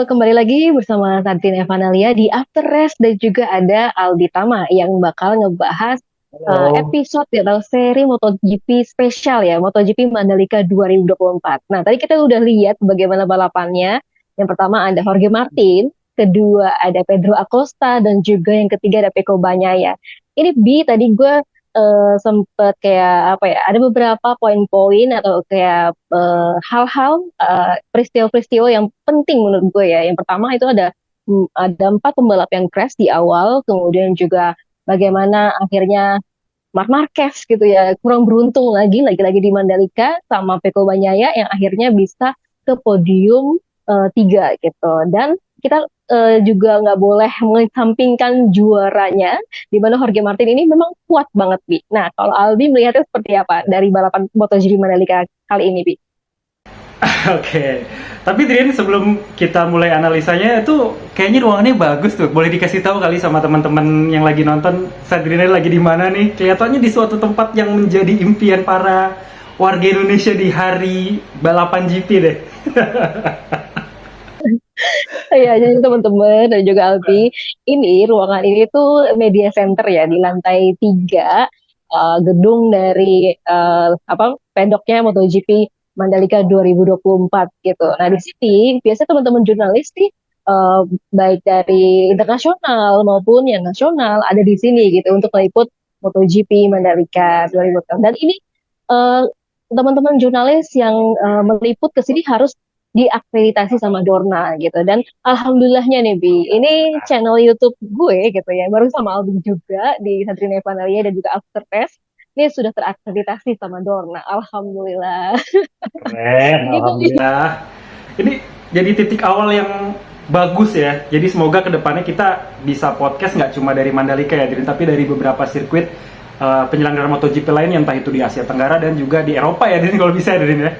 kembali lagi bersama Tantin Evanalia di After Rest dan juga ada Aldi Tama yang bakal ngebahas Halo. episode atau seri MotoGP spesial ya, MotoGP Mandalika 2024. Nah, tadi kita udah lihat bagaimana balapannya. Yang pertama ada Jorge Martin, kedua ada Pedro Acosta, dan juga yang ketiga ada Pecco Bagnaia. Ini tadi gue sempet kayak apa ya, ada beberapa poin-poin atau kayak hal-hal peristiwa-peristiwa yang penting menurut gue ya. Yang pertama itu ada empat pembalap yang crash di awal, kemudian juga bagaimana akhirnya Marc Marquez gitu ya kurang beruntung lagi-lagi di Mandalika sama Pecco Bagnaia yang akhirnya bisa ke podium tiga gitu. Dan kita juga nggak boleh mengesampingkan juaranya di mana Jorge Martin ini memang kuat banget, Bi. Nah, kalau Albi melihatnya seperti apa dari balapan MotoGP Mandalika kali ini, Bi? Oke. Tapi Drian, sebelum kita mulai analisanya itu kayaknya ruangannya bagus tuh. Boleh dikasih tahu kali sama teman-teman yang lagi nonton Sadrina lagi di mana nih? Kelihatannya di suatu tempat yang menjadi impian para warga Indonesia di hari balapan GP deh. Ya, jadi teman-teman dan juga Albi, ini ruangan ini tuh media center ya di lantai tiga gedung dari pedoknya MotoGP Mandalika 2024 gitu. Nah di sini biasanya teman-teman jurnalis nih eh, baik dari internasional maupun yang nasional ada di sini gitu untuk meliput MotoGP Mandalika 2024. Dan ini eh, teman-teman jurnalis yang meliput ke sini harus diakreditasi sama Dorna gitu. Dan alhamdulillahnya nih Bi, ini channel YouTube gue gitu ya, baru sama Albi juga di Sabrina Evanalia dan juga After Test. Ini sudah terakreditasi sama Dorna, alhamdulillah. Keren, Gitu Bi. alhamdulillah. Ini jadi titik awal yang bagus ya. Jadi semoga kedepannya kita bisa podcast nggak cuma dari Mandalika ya, Drin, tapi dari beberapa sirkuit penyelenggara MotoGP lain yang entah itu di Asia Tenggara dan juga di Eropa ya, Drin, kalau bisa ya, Drin ya.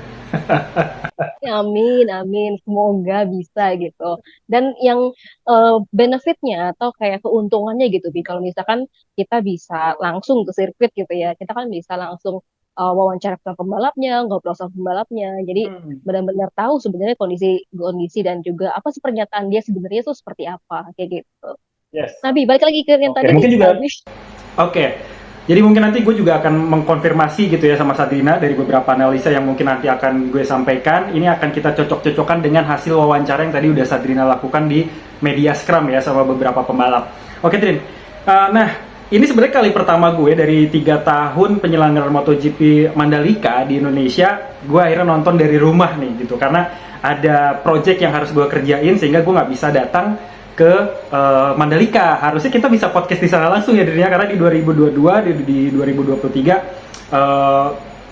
Amin, amin. Semoga bisa gitu. Dan yang benefitnya atau kayak keuntungannya gitu, Bi. Kalau misalkan kita bisa langsung ke sirkuit gitu ya, kita kan bisa langsung wawancara sama pembalapnya, ngobrol sama pembalapnya. Jadi Hmm. benar-benar tahu sebenarnya kondisi dan juga apa sih pernyataan dia sebenarnya itu seperti apa kayak gitu. Yes. Nabi, balik lagi ke yang Oke, tadi nih, mungkin juga Albi. Oke, jadi mungkin nanti gue juga akan mengkonfirmasi gitu ya sama Sabrina dari beberapa analisa yang mungkin nanti akan gue sampaikan. Ini akan kita cocok-cocokkan dengan hasil wawancara yang tadi udah Sabrina lakukan di media Scrum ya sama beberapa pembalap. Oke, Trin. Nah, ini sebenarnya kali pertama gue dari 3 tahun penyelenggaraan MotoGP Mandalika di Indonesia, gue akhirnya nonton dari rumah nih gitu. Karena ada project yang harus gue kerjain sehingga gue nggak bisa datang ke Mandalika. Harusnya kita bisa podcast di sana langsung ya dirinya, karena di 2022 di 2023 eh,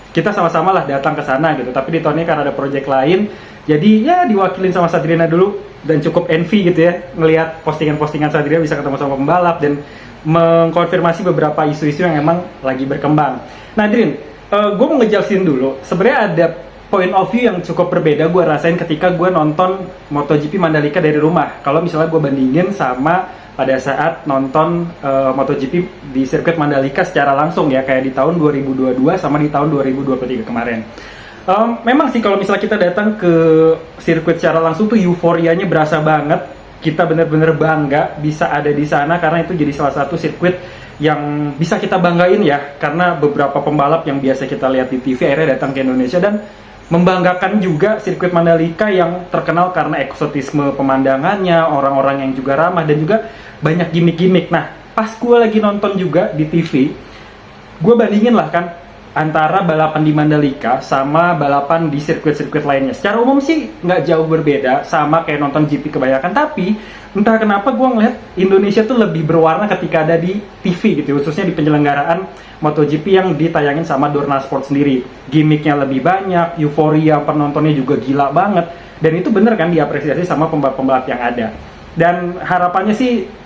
kita sama-sama lah datang ke sana gitu. Tapi di tahun ini karena ada project lain, jadi ya diwakilin sama Sadrina dulu dan cukup envy gitu ya ngelihat postingan-postingan Sadrina bisa ketemu sama pembalap dan mengkonfirmasi beberapa isu-isu yang emang lagi berkembang. Nah, Drin, gue mau ngejelasin dulu. Sebenarnya ada point of view yang cukup berbeda gue rasain ketika gue nonton MotoGP Mandalika dari rumah. Kalau misalnya gue bandingin sama pada saat nonton MotoGP di sirkuit Mandalika secara langsung ya, kayak di tahun 2022 sama di tahun 2023 kemarin. Memang sih kalau misalnya kita datang ke sirkuit secara langsung tuh euforianya berasa banget. Kita bener-bener bangga bisa ada di sana karena itu jadi salah satu sirkuit yang bisa kita banggain ya, karena beberapa pembalap yang biasa kita lihat di TV akhirnya datang ke Indonesia, dan membanggakan juga sirkuit Mandalika yang terkenal karena eksotisme pemandangannya, orang-orang yang juga ramah, dan juga banyak gimmick-gimmick. Nah, pas gue lagi nonton juga di TV, gue bandingin lah kan antara balapan di Mandalika sama balapan di sirkuit-sirkuit lainnya. Secara umum sih nggak jauh berbeda, sama kayak nonton GP kebanyakan. Tapi entah kenapa gue ngeliat Indonesia tuh lebih berwarna ketika ada di TV gitu, khususnya di penyelenggaraan MotoGP yang ditayangin sama Dorna Sport sendiri. Gimmicknya lebih banyak, euforia penontonnya juga gila banget, dan itu bener kan diapresiasi sama pembalap-pembalap yang ada. Dan harapannya sih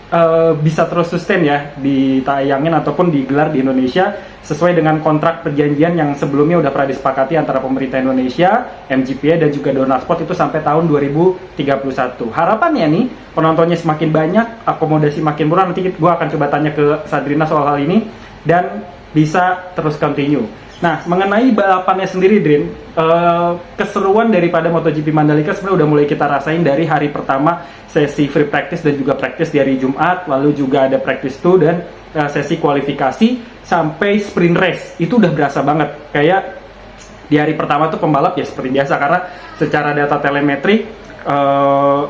bisa terus sustain ya ditayangin ataupun digelar di Indonesia sesuai dengan kontrak perjanjian yang sebelumnya udah pernah disepakati antara pemerintah Indonesia, MGPA, dan juga Dorna Sport itu sampai tahun 2031. Harapannya nih penontonnya semakin banyak, akomodasi makin murah. Nanti gue akan coba tanya ke Sadrina soal hal ini dan bisa terus continue. Nah, mengenai balapannya sendiri, Drin, keseruan daripada MotoGP Mandalika sebenarnya udah mulai kita rasain dari hari pertama sesi free practice dan juga practice di hari Jumat, lalu juga ada practice 2 dan sesi kualifikasi sampai sprint race. Itu udah berasa banget. Kayak di hari pertama tuh pembalap ya seperti biasa, karena secara data telemetri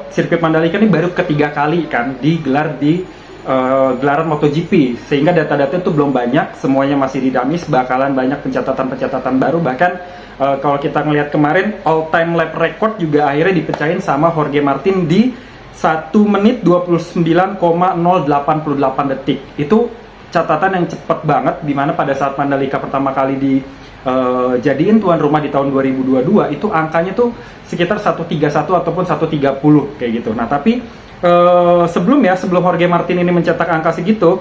sirkuit Mandalika ini baru ketiga kali kan digelar di gelaran MotoGP, sehingga data-data itu belum banyak, semuanya masih dinamis, bakalan banyak pencatatan-pencatatan baru. Bahkan kalau kita ngelihat kemarin all time lap record juga akhirnya dipecahin sama Jorge Martin di 1 menit 29,088 detik. Itu catatan yang cepat banget, dimana pada saat Mandalika pertama kali di jadiin tuan rumah di tahun 2022 itu angkanya tuh sekitar 131 ataupun 130 kayak gitu. Nah, tapi sebelum Jorge Martin ini mencetak angka segitu,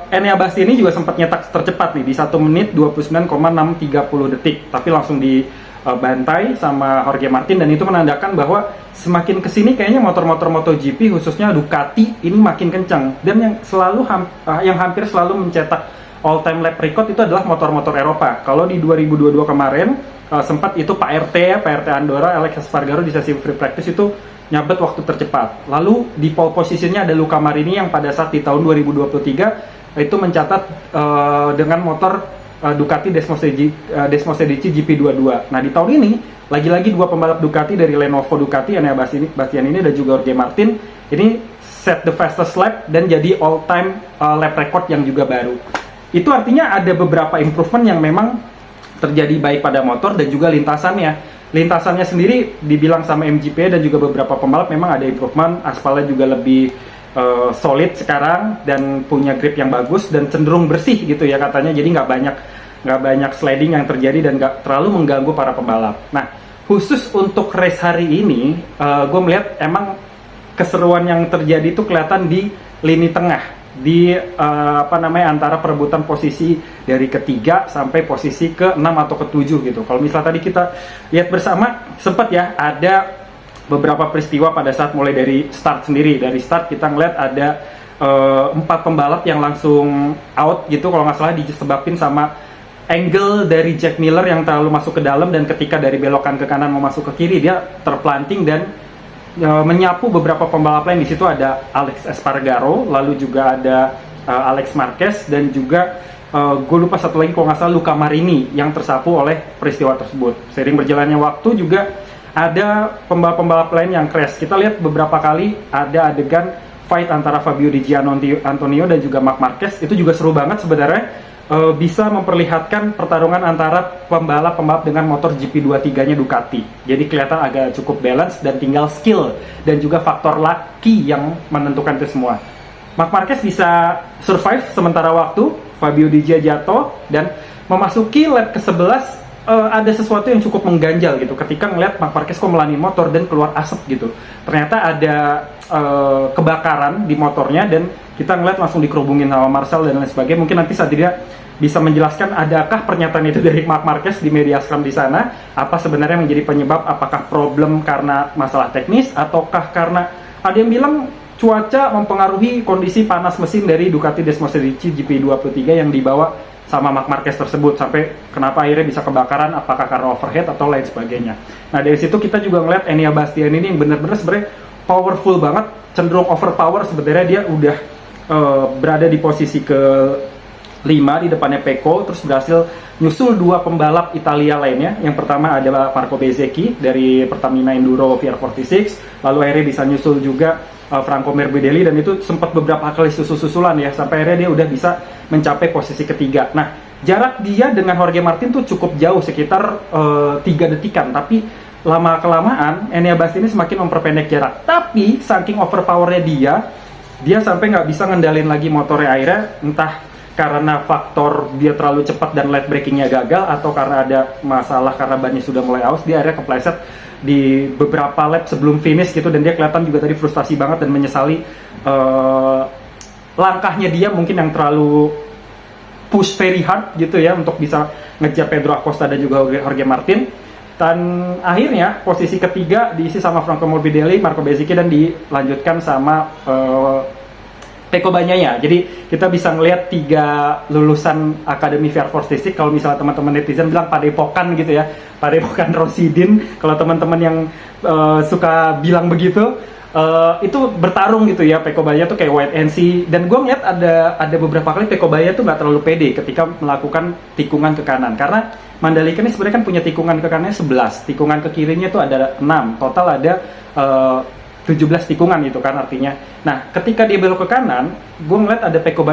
Enea Bastianini juga sempat nyetak tercepat nih di 1 menit 29,630 detik, tapi langsung dibantai sama Jorge Martin, dan itu menandakan bahwa semakin kesini kayaknya motor-motor MotoGP khususnya Ducati ini makin kencang, dan yang hampir selalu mencetak all time lap record itu adalah motor-motor Eropa. Kalau di 2022 kemarin sempat itu Pak RT Andorra, Alex Espargaro di sesi free practice itu nyabet waktu tercepat. Lalu di pole positionnya ada Luca Marini yang pada saat di tahun 2023 itu mencatat dengan motor Ducati Desmosedici GP22. Nah, di tahun ini lagi-lagi dua pembalap Ducati dari Lenovo Ducati, Enea Bastianini dan juga Jorge Martin ini set the fastest lap dan jadi all time lap record yang juga baru. Itu artinya ada beberapa improvement yang memang terjadi baik pada motor dan juga lintasannya. Lintasannya sendiri dibilang sama MGP dan juga beberapa pembalap memang ada improvement, aspalnya juga lebih solid sekarang dan punya grip yang bagus dan cenderung bersih gitu ya katanya, jadi nggak banyak sliding yang terjadi dan nggak terlalu mengganggu para pembalap. Nah, khusus untuk race hari ini, gue melihat emang keseruan yang terjadi itu kelihatan di lini tengah, di antara perebutan posisi dari ketiga sampai posisi ke-6 atau ke-7 gitu. Kalau misalnya tadi kita lihat bersama, sempat ya ada beberapa peristiwa pada saat mulai dari start sendiri. Dari start kita ngeliat ada 4 pembalap yang langsung out gitu, kalau nggak salah disebabkan sama angle dari Jack Miller yang terlalu masuk ke dalam, dan ketika dari belokan ke kanan mau masuk ke kiri dia terpelanting dan menyapu beberapa pembalap lain. Di situ ada Alex Espargaro, lalu juga ada Alex Marquez, dan juga gue lupa satu lagi kalau nggak salah Luca Marini yang tersapu oleh peristiwa tersebut. Seiring berjalannya waktu juga ada pembalap-pembalap lain yang crash. Kita lihat beberapa kali ada adegan fight antara Fabio Di Giannantonio dan juga Marc Marquez. Itu juga seru banget sebenarnya, bisa memperlihatkan pertarungan antara pembalap-pembalap dengan motor GP23-nya Ducati. Jadi kelihatan agak cukup balance dan tinggal skill dan juga faktor lucky yang menentukan itu semua. Marc Marquez bisa survive sementara waktu, Fabio Di Giannantonio jatuh dan memasuki lap ke-11. Ada sesuatu yang cukup mengganjal gitu ketika ngeliat Marc Marquez kok melani motor dan keluar asap gitu. Ternyata ada kebakaran di motornya dan kita ngeliat langsung dikerubungin sama Marcel dan lain sebagainya. Mungkin nanti saat dia bisa menjelaskan adakah pernyataan itu dari Marc Marquez di media scrum di sana, apa sebenarnya menjadi penyebab, apakah problem karena masalah teknis ataukah karena ada yang bilang cuaca mempengaruhi kondisi panas mesin dari Ducati Desmosedici GP23 yang dibawa sama Marc Marquez tersebut sampai kenapa akhirnya bisa kebakaran, apakah karena overheat atau lain sebagainya. Nah, dari situ kita juga ngeliat Enea Bastianini ini yang benar-benar sebenarnya powerful banget, cenderung overpower. Sebenarnya dia udah berada di posisi ke-5 di depannya Pecco, terus berhasil nyusul 2 pembalap Italia lainnya. Yang pertama adalah Marco Bezzecchi dari Pertamina Enduro VR46, lalu akhirnya bisa nyusul juga Franco Morbidelli, dan itu sempat beberapa kali susul-susulan ya, sampai akhirnya dia udah bisa mencapai posisi ketiga. Nah, jarak dia dengan Jorge Martin tuh cukup jauh, sekitar 3 detikan, tapi lama-kelamaan Enea Bastianini semakin memperpendek jarak. Tapi saking overpowernya dia sampai nggak bisa ngendalin lagi motornya akhirnya, entah karena faktor dia terlalu cepat dan late breakingnya gagal, atau karena ada masalah karena bannya sudah mulai aus, dia akhirnya kepleset di beberapa lap sebelum finish gitu, dan dia kelihatan juga tadi frustasi banget dan menyesali langkahnya dia mungkin yang terlalu push very hard gitu ya untuk bisa ngejar Pedro Acosta dan juga Jorge Martin. Dan akhirnya posisi ketiga diisi sama Franco Morbidelli, Marco Bezzecchi, dan dilanjutkan sama Peko Banyaya. Jadi kita bisa ngelihat 3 lulusan Akademi VR Fortistik. Kalau misalnya teman-teman netizen bilang padepokan gitu ya, padepokan Rosidin. Kalau teman-teman yang suka bilang begitu, itu bertarung gitu ya. Peko Banyaya tuh kayak white NC. Dan gue ngeliat ada beberapa kali Peko Banyaya tuh nggak terlalu pede ketika melakukan tikungan ke kanan. Karena Mandalika ini sebenarnya kan punya tikungan ke kanannya 11, tikungan ke kirinya itu ada 6, total ada 17 tikungan gitu kan artinya. Nah, ketika dia belok ke kanan, gue ngeliat ada Peko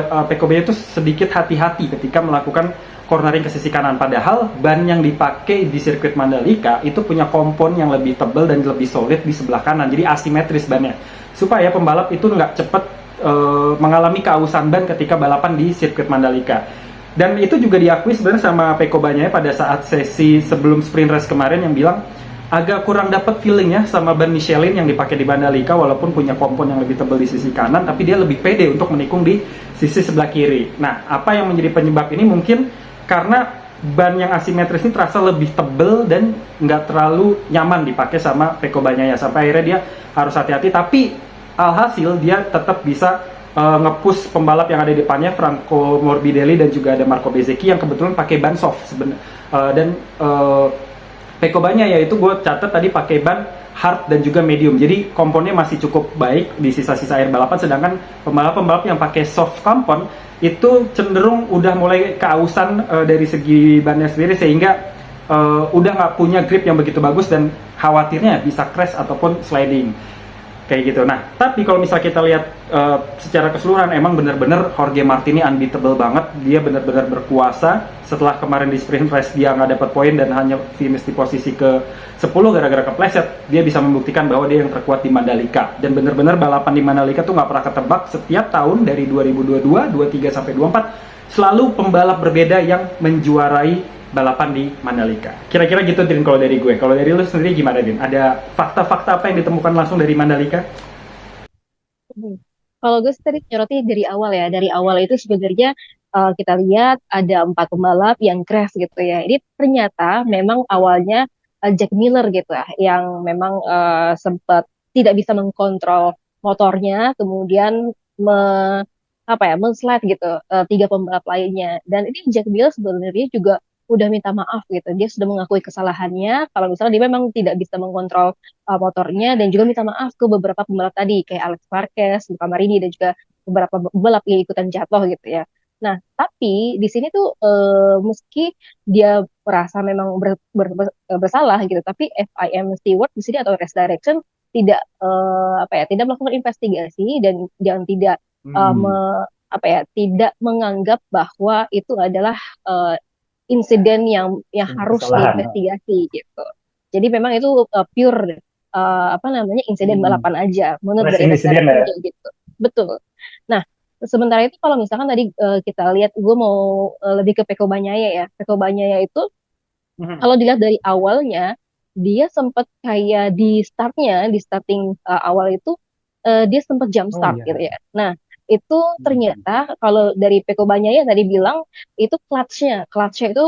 Banyaya itu sedikit hati-hati ketika melakukan cornering ke sisi kanan. Padahal ban yang dipakai di sirkuit Mandalika itu punya kompon yang lebih tebal dan lebih solid di sebelah kanan, jadi asimetris bannya. Supaya pembalap itu nggak cepet mengalami keausan ban ketika balapan di sirkuit Mandalika. Dan itu juga diakui sebenarnya sama Peko Banyaya pada saat sesi sebelum sprint race kemarin yang bilang agak kurang dapat feeling ya sama ban Michelin yang dipakai di Mandalika walaupun punya kompon yang lebih tebal di sisi kanan, tapi dia lebih pede untuk menikung di sisi sebelah kiri. Nah, apa yang menjadi penyebab ini mungkin karena ban yang asimetris ini terasa lebih tebal dan nggak terlalu nyaman dipakai sama Peko Banyaya sampai akhirnya dia harus hati-hati, tapi alhasil dia tetap bisa nge-push pembalap yang ada di depannya, Franco Morbidelli dan juga ada Marco Bezzecchi yang kebetulan pakai ban soft dan Peko Banyaya yaitu gue catat tadi pakai ban hard dan juga medium, jadi komponnya masih cukup baik di sisa-sisa air balapan, sedangkan pembalap-pembalap yang pakai soft kompon itu cenderung udah mulai keausan dari segi bannya sendiri, sehingga udah nggak punya grip yang begitu bagus dan khawatirnya bisa crash ataupun sliding kayak gitu. Nah, tapi kalau misalnya kita lihat secara keseluruhan, emang benar-benar Jorge Martin ini unbeatable banget. Dia benar-benar berkuasa. Setelah kemarin di sprint race dia nggak dapat poin dan hanya finish di posisi ke-10 gara-gara kepleset, dia bisa membuktikan bahwa dia yang terkuat di Mandalika. Dan benar-benar balapan di Mandalika tuh nggak pernah ketebak. Setiap tahun dari 2022, 23 sampai 24 selalu pembalap berbeda yang menjuarai balapan di Mandalika. Kira-kira gitu Din kalau dari gue. Kalau dari lu sendiri gimana Din? Ada fakta-fakta apa yang ditemukan langsung dari Mandalika? Hmm. Kalau gue sih tadi nyoroti dari awal ya, dari awal itu sebenarnya kita lihat ada 4 pembalap yang crash gitu ya. Ini ternyata memang awalnya Jack Miller gitu ya, yang memang sempat tidak bisa mengkontrol motornya, kemudian me, apa ya, menslide gitu 3 pembalap lainnya. Dan ini Jack Miller sebenarnya juga udah minta maaf gitu. Dia sudah mengakui kesalahannya kalau misalnya dia memang tidak bisa mengontrol motornya, dan juga minta maaf ke beberapa pembalap tadi kayak Alex Marquez, Luca Marini, dan juga beberapa pembalap yang ikutan jatuh gitu ya. Nah, tapi di sini tuh meski dia merasa memang bersalah gitu, tapi FIM Stewart di sini atau Race Direction tidak apa ya, tidak melakukan investigasi dan yang tidak apa ya, tidak menganggap bahwa itu adalah eh, insiden yang harus Kesalahan. diinvestigasi gitu. Jadi memang itu pure apa namanya, insiden Hmm. balapan aja menurut Racing dari Race incident Direction ya? kayak gitu. Betul. Nah, sementara itu kalau misalkan tadi kita lihat, gue mau lebih ke Peko Banyaya ya. Peko Banyaya itu Mhm. kalau dilihat dari awalnya, dia sempat kayak di starting awal itu dia sempat jump Oh start gitu iya. ya. Nah, itu Hmm. ternyata kalau dari Peko Banyaya tadi bilang itu clutch-nya itu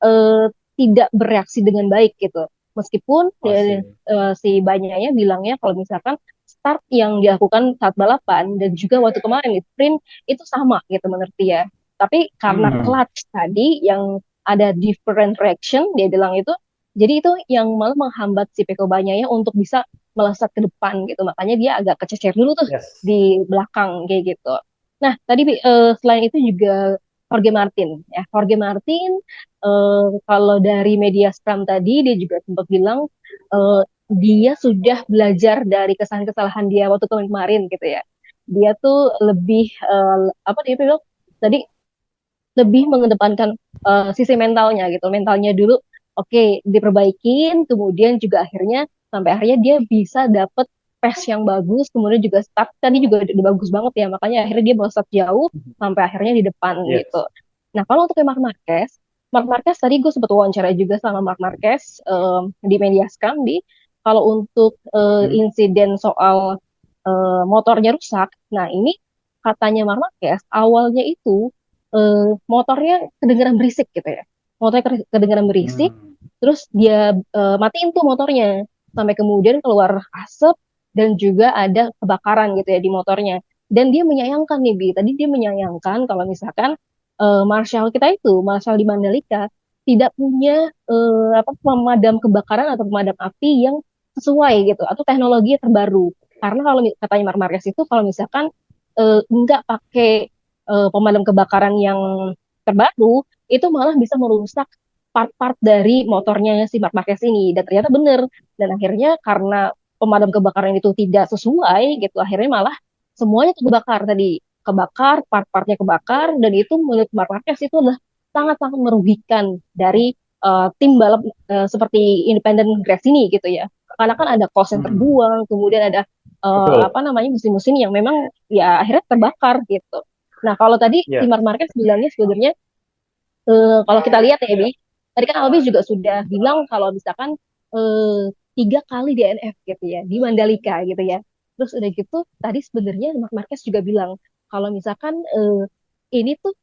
eh, tidak bereaksi dengan baik gitu. Meskipun Oh sih. si Banyaya bilangnya kalau misalkan start yang dilakukan saat balapan dan juga waktu kemarin di sprint itu sama gitu menurut dia. Tapi karena Hmm. clutch tadi yang ada different reaction, dia bilang itu, jadi itu yang malah menghambat si Peko Banyaya untuk bisa melesat ke depan gitu, makanya dia agak kececer dulu tuh Yes. di belakang kayak gitu. Nah tadi selain itu juga Jorge Martin ya, Jorge Martin kalau dari media scrum tadi dia juga sempat bilang dia sudah belajar dari kesalahan-kesalahan dia waktu kemarin gitu ya. Dia tuh lebih apa dia bilang tadi, lebih mengedepankan sisi mentalnya gitu, mentalnya dulu oke, diperbaikin, kemudian juga akhirnya sampai akhirnya dia bisa dapet pace yang bagus, kemudian juga start tadi juga udah bagus banget ya, makanya akhirnya dia melesat jauh sampai akhirnya di depan gitu. Yes. Nah kalau untuk Mark Marquez, Mark Marquez tadi gue sempat wawancara juga sama Mark Marquez di media Scambi. Kalau untuk Hmm. insiden soal motornya rusak, nah ini katanya Mark Marquez awalnya itu motornya kedengeran berisik gitu ya. Motornya kedengeran berisik, Hmm. terus dia matiin tuh motornya. Sampai kemudian keluar asap dan juga ada kebakaran gitu ya di motornya. Dan dia menyayangkan nih, Bi. Tadi dia menyayangkan kalau misalkan Marshall kita itu, Marshall di Mandalika, tidak punya apa pemadam kebakaran atau pemadam api yang sesuai gitu, atau teknologi yang terbaru. Karena kalau katanya Mark Marquez itu, kalau misalkan nggak pakai pemadam kebakaran yang terbaru, itu malah bisa merusak part-part dari motornya si Mark Marquez ini. Dan ternyata benar. Dan akhirnya karena pemadam kebakaran itu tidak sesuai gitu, akhirnya malah semuanya kebakar tadi, kebakar, part-partnya kebakar, dan itu menurut Mark Marquez itu adalah sangat-sangat merugikan dari tim balap seperti Independent Grass ini gitu ya. Karena kan ada cost yang Hmm. terbuang, kemudian ada Betul. apa namanya mesin-mesin yang memang ya akhirnya terbakar gitu. Nah kalau tadi si Ya. Mark Marquez bilangnya sebenarnya kalau kita lihat ya Bi, tadi kan Albi juga sudah bilang kalau misalkan eh, 3 kali DNF gitu ya di Mandalika gitu ya. Terus udah gitu tadi sebenarnya Mark Marquez juga bilang kalau misalkan ini tuh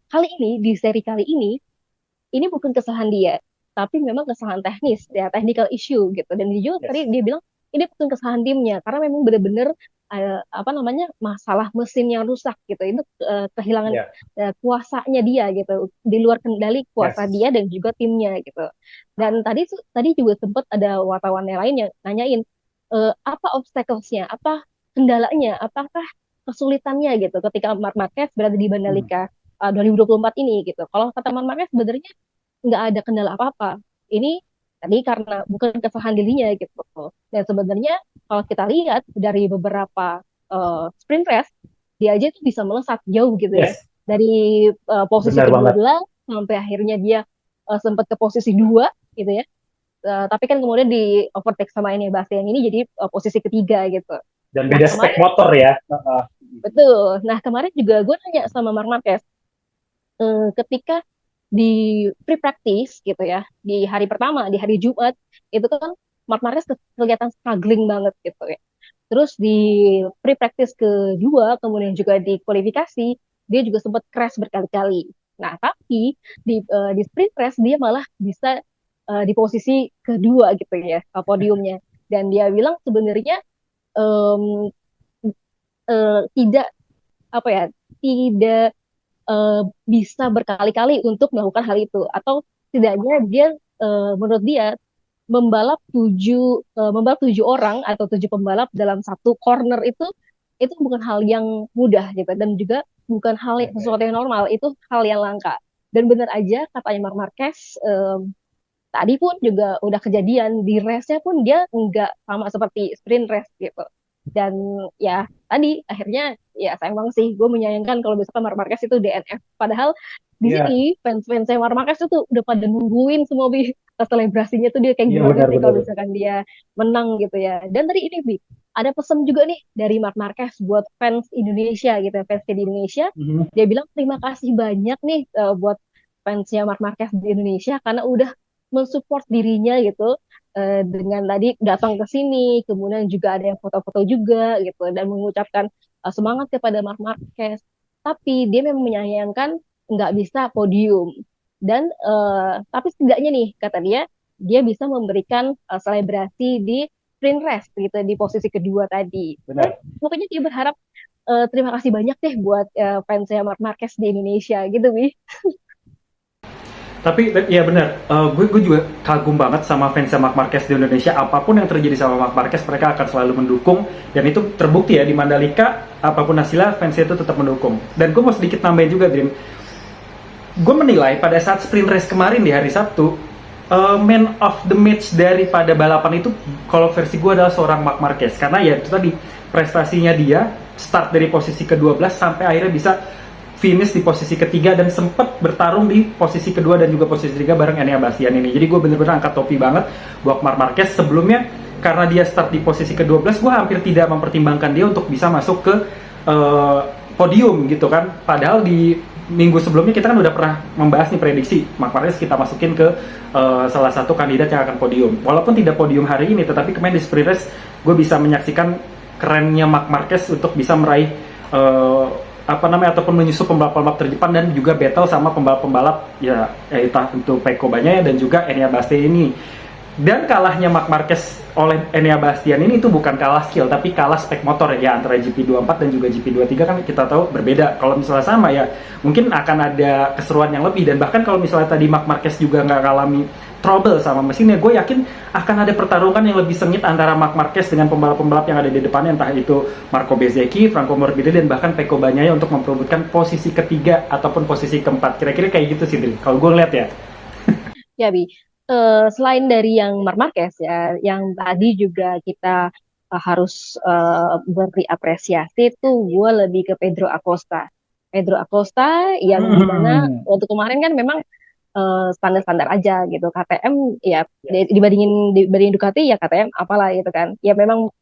kali ini di seri kali ini bukan kesalahan dia, tapi memang kesalahan teknis, ya technical issue gitu. Dan dia juga tadi Yes. dia bilang ini bukan kesalahan timnya, karena memang benar-benar apa namanya masalah mesin yang rusak gitu. Itu kehilangan Ya. kuasanya dia gitu, di luar kendali kuasa Yes. dia dan juga timnya gitu. Dan tadi juga sempat ada wartawan yang lain yang nanyain apa obstacles-nya, apa kendalanya, apakah kesulitannya gitu ketika Mark Marquez berada di Hmm. Mandalika 2024 ini gitu. Kalau kata Mark Marquez sebenarnya nggak ada kendala apa-apa. Ini tadi karena bukan kesalahan dirinya gitu. Dan sebenarnya kalau kita lihat dari beberapa sprint race, dia aja tuh bisa melesat jauh gitu ya. Yes. Dari posisi Benar banget. ke-12 sampai akhirnya dia sempat ke posisi 2 gitu ya. Tapi kan kemudian di overtake sama ini Bastian ini jadi posisi ketiga gitu. Dan Nah beda spek kemarin motor ya. betul. Nah kemarin juga gue nanya sama Mark Marquez ketika di pre practice gitu ya di hari pertama di hari Jumat itu kan Mark Marquez kelihatan struggling banget gitu ya. Terus di pre practice kedua kemudian juga di kualifikasi dia juga sempat crash berkali-kali. Nah tapi di sprint race dia malah bisa di posisi kedua gitu ya podiumnya. Dan dia bilang sebenarnya em, tidak apa ya tidak eh, bisa berkali-kali untuk melakukan hal itu atau setidaknya dia menurut dia membalap 7 orang atau 7 pembalap dalam satu corner itu bukan hal yang mudah gitu dan juga bukan sesuatu yang normal, itu hal yang langka. Dan benar aja katanya Marc Marquez tadi pun juga udah kejadian di race-nya pun dia nggak sama seperti sprint race gitu. Dan ya tadi akhirnya ya sayang banget sih gue menyayangkan kalau misalkan Marc Marquez itu DNF. Padahal di Iya. sini fans-fans Marc Marquez itu udah pada nungguin semua Bi. Selebrasinya tuh dia kayak Iya, gimana sih kalau benar-benar. misalkan dia menang gitu ya. Dan tadi ini Bi, ada pesan juga nih dari Marc Marquez buat fans Indonesia gitu, fans di Indonesia. Mhm. Dia bilang terima kasih banyak nih buat fansnya Marc Marquez di Indonesia karena udah mensupport dirinya gitu dengan tadi datang ke sini, kemudian juga ada yang foto-foto juga gitu dan mengucapkan semangat kepada Marc Marquez. Tapi dia memang menyayangkan nggak bisa podium dan tapi setidaknya nih kata dia bisa memberikan selebrasi di sprint race gitu di posisi kedua tadi. Dan Benar. pokoknya dia berharap terima kasih banyak deh buat fansnya Marc Marquez di Indonesia gitu, Bi. Tapi ya benar, gue juga kagum banget sama fansnya Marc Marquez di Indonesia. Apapun yang terjadi sama Marc Marquez, mereka akan selalu mendukung. Dan itu terbukti ya di Mandalika, apapun hasilnya fansnya itu tetap mendukung. Dan gue mau sedikit nambahin juga, Dream. Gue menilai pada saat sprint race kemarin di hari Sabtu, man of the match daripada balapan itu, kalau versi gue adalah seorang Marc Marquez. Karena ya itu tadi, prestasinya dia, start dari posisi ke-12 sampai akhirnya bisa finish di posisi ketiga dan sempat bertarung di posisi kedua dan juga posisi ketiga bareng Enea Bastian ini. Jadi gue bener-bener angkat topi banget buat Marc Marquez. Sebelumnya karena dia start di posisi ke-12, gue hampir tidak mempertimbangkan dia untuk bisa masuk ke podium gitu kan. Padahal di minggu sebelumnya kita kan udah pernah membahas nih prediksi Marc Marquez kita masukin ke salah satu kandidat yang akan podium. Walaupun tidak podium hari ini, tetapi kemarin di sprint race gue bisa menyaksikan kerennya Marc Marquez untuk bisa meraih ataupun menyusul pembalap-pembalap terdepan dan juga battle sama pembalap-pembalap ya entah untuk Pecco Bagnaia dan juga Enea Bastian ini. Dan kalahnya Marc Marquez oleh Enea Bastian ini itu bukan kalah skill, tapi kalah spek motor ya, antara GP24 dan juga GP23 kan kita tahu berbeda. Kalau misalnya sama ya, mungkin akan ada keseruan yang lebih. Dan bahkan kalau misalnya tadi Marc Marquez juga nggak alami trouble sama mesinnya, gue yakin akan ada pertarungan yang lebih sengit antara Marc Marquez dengan pembalap-pembalap yang ada di depannya, entah itu Marco Bezzecchi, Franco Morbidelli, dan bahkan Pecco Bagnaia untuk memperebutkan posisi ketiga ataupun posisi keempat. Kira-kira kayak gitu sih, Dri, kalau gue lihat ya. Ya, Bi. Selain dari yang Marc Marquez ya, yang tadi juga kita harus beri apresiasi tuh, gue lebih ke Pedro Acosta. Pedro Acosta yang dimana untuk kemarin kan memang standar-standar aja gitu. KTM ya dibandingin Ducati ya KTM apalah gitu kan. Ya memang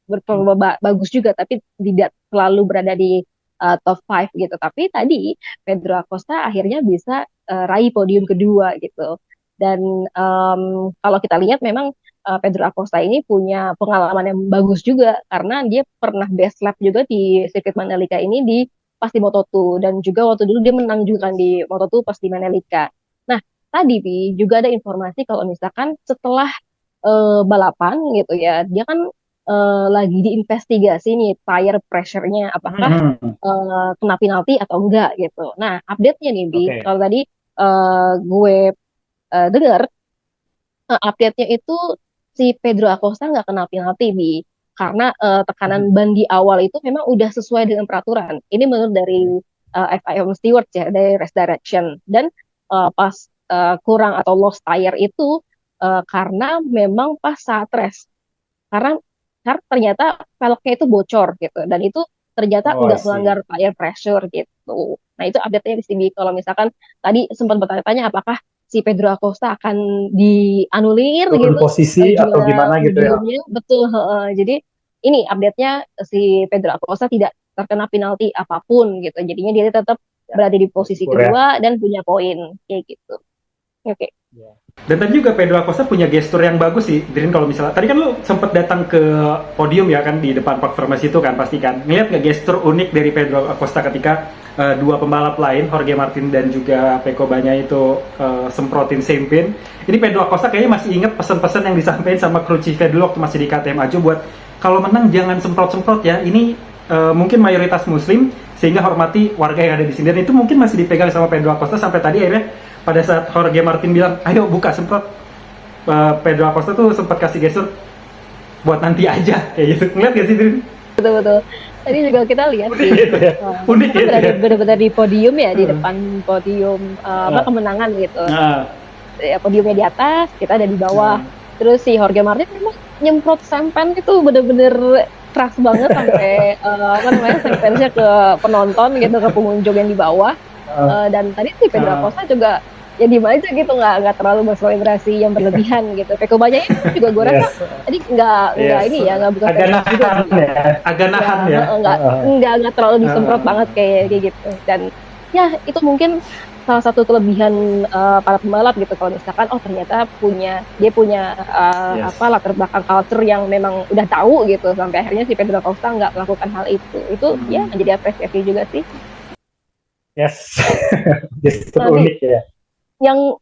bagus juga, tapi tidak selalu berada di top 5 gitu. Tapi tadi Pedro Acosta akhirnya bisa raih podium kedua gitu. Dan kalau kita lihat memang Pedro Acosta ini punya pengalaman yang bagus juga karena dia pernah best lap juga di sirkuit Mandalika ini pas di Moto2, dan juga waktu dulu dia menang juga kan di Moto2 pas di Mandalika. Nah, tadi Bi, juga ada informasi kalau misalkan setelah balapan gitu ya, dia kan lagi diinvestigasi nih tire pressure-nya apakah kena penalti atau enggak gitu. Nah, update-nya nih Bi, kalau tadi gue dengar update-nya itu si Pedro Acosta nggak kena penalti Bi, karena tekanan ban di awal itu memang udah sesuai dengan peraturan. Ini menurut dari FIM Stewards ya, dari Race Direction. Dan pas kurang atau lost tire itu karena memang pas saat race, karena ternyata velgnya itu bocor gitu, dan itu ternyata nggak melanggar tire pressure gitu. Nah, itu update-nya di sini. Kalau misalkan tadi sempat bertanya-tanya apakah si Pedro Acosta akan dianulir gitu posisi atau gimana gitu ya. Betul. Jadi ini update-nya si Pedro Acosta tidak terkena penalti apapun gitu. Jadinya dia tetap berada di posisi kedua dan punya poin kayak gitu. Oke. Dan tadi juga Pedro Acosta punya gestur yang bagus sih, Drin. Kalau misalnya tadi kan lu sempat datang ke podium ya kan, di depan Park Farmasi itu kan, pasti kan ngeliat nggak gestur unik dari Pedro Acosta ketika dua pembalap lain, Jorge Martin dan juga Pecco Bagnaia itu semprotin sempin. Ini Pedro Acosta kayaknya masih ingat pesan-pesan yang disampaikan sama kru Cive dulu waktu masih di KTM Ajo, buat kalau menang jangan semprot-semprot ya. Ini mungkin mayoritas muslim, sehingga hormati warga yang ada di sini. Dan itu mungkin masih dipegang sama Pedro Acosta sampai tadi akhirnya pada saat Jorge Martin bilang, ayo buka semprot, Pedro Acosta tuh sempat kasih gestur buat nanti aja, kayak gitu. Ngeliat gak sih, Drin? Betul. Tadi juga kita lihat sih, unik gitu ya, benar-benar di podium ya, di depan podium kemenangan gitu. Ya, podiumnya di atas, kita ada di bawah. Terus si Jorge Martin memang nyemprot sampan itu benar-benar keras banget sampai sampai ke penonton gitu, ke pengunjung yang di bawah. Dan tadi si Pedro Acosta juga ya diem aja gitu, nggak terlalu berselebrasi yang berlebihan gitu. Pecco Bagnaia itu juga gue rasa tadi nggak ini ya, nggak buka agak nahan ya, nggak terlalu disemprot banget kayak gitu. Dan ya itu mungkin salah satu kelebihan para pembalap gitu, kalau misalkan ternyata dia punya latar belakang culture yang memang udah tahu gitu, sampai akhirnya si Pedro Acosta nggak melakukan hal itu ya menjadi apresiasi juga sih. Just unik ya. Yang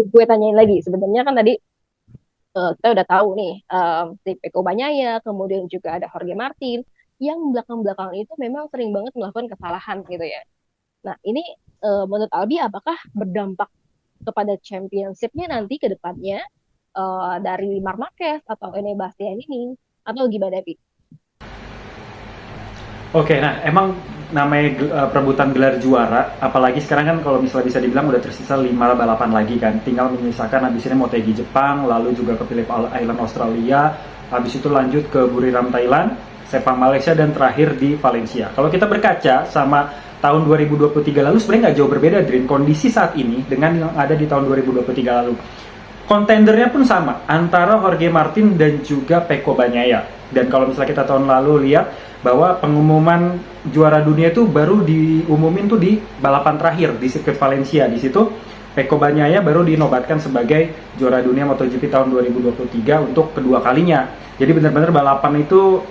gue tanyain lagi, sebenarnya kan tadi kita udah tahu nih si Pecco Bagnaia, kemudian juga ada Jorge Martin yang belakang-belakang itu memang sering banget melakukan kesalahan gitu ya. Nah, ini menurut Albi apakah berdampak kepada championship-nya nanti ke depannya dari Marc Marquez atau Enea Bastian ini, atau gimana, Pi? Oke, nah emang namanya perebutan gelar juara, apalagi sekarang kan kalau misalnya bisa dibilang udah tersisa 5 balapan lagi kan, tinggal menyisakan habis ini MotoGP Jepang, lalu juga ke Phillip Island Australia, habis itu lanjut ke Buriram Thailand, Sepang Malaysia, dan terakhir di Valencia. Kalau kita berkaca sama tahun 2023 lalu sebenarnya nggak jauh berbeda, Drin, kondisi saat ini dengan yang ada di tahun 2023 lalu. Kontendernya pun sama, antara Jorge Martin dan juga Pecco Bagnaia. Dan kalau misalnya kita tahun lalu lihat bahwa pengumuman juara dunia itu baru diumumin tuh di balapan terakhir di sirkuit Valencia. Di situ Pecco Bagnaia baru dinobatkan sebagai juara dunia MotoGP tahun 2023 untuk kedua kalinya. Jadi benar-benar balapan itu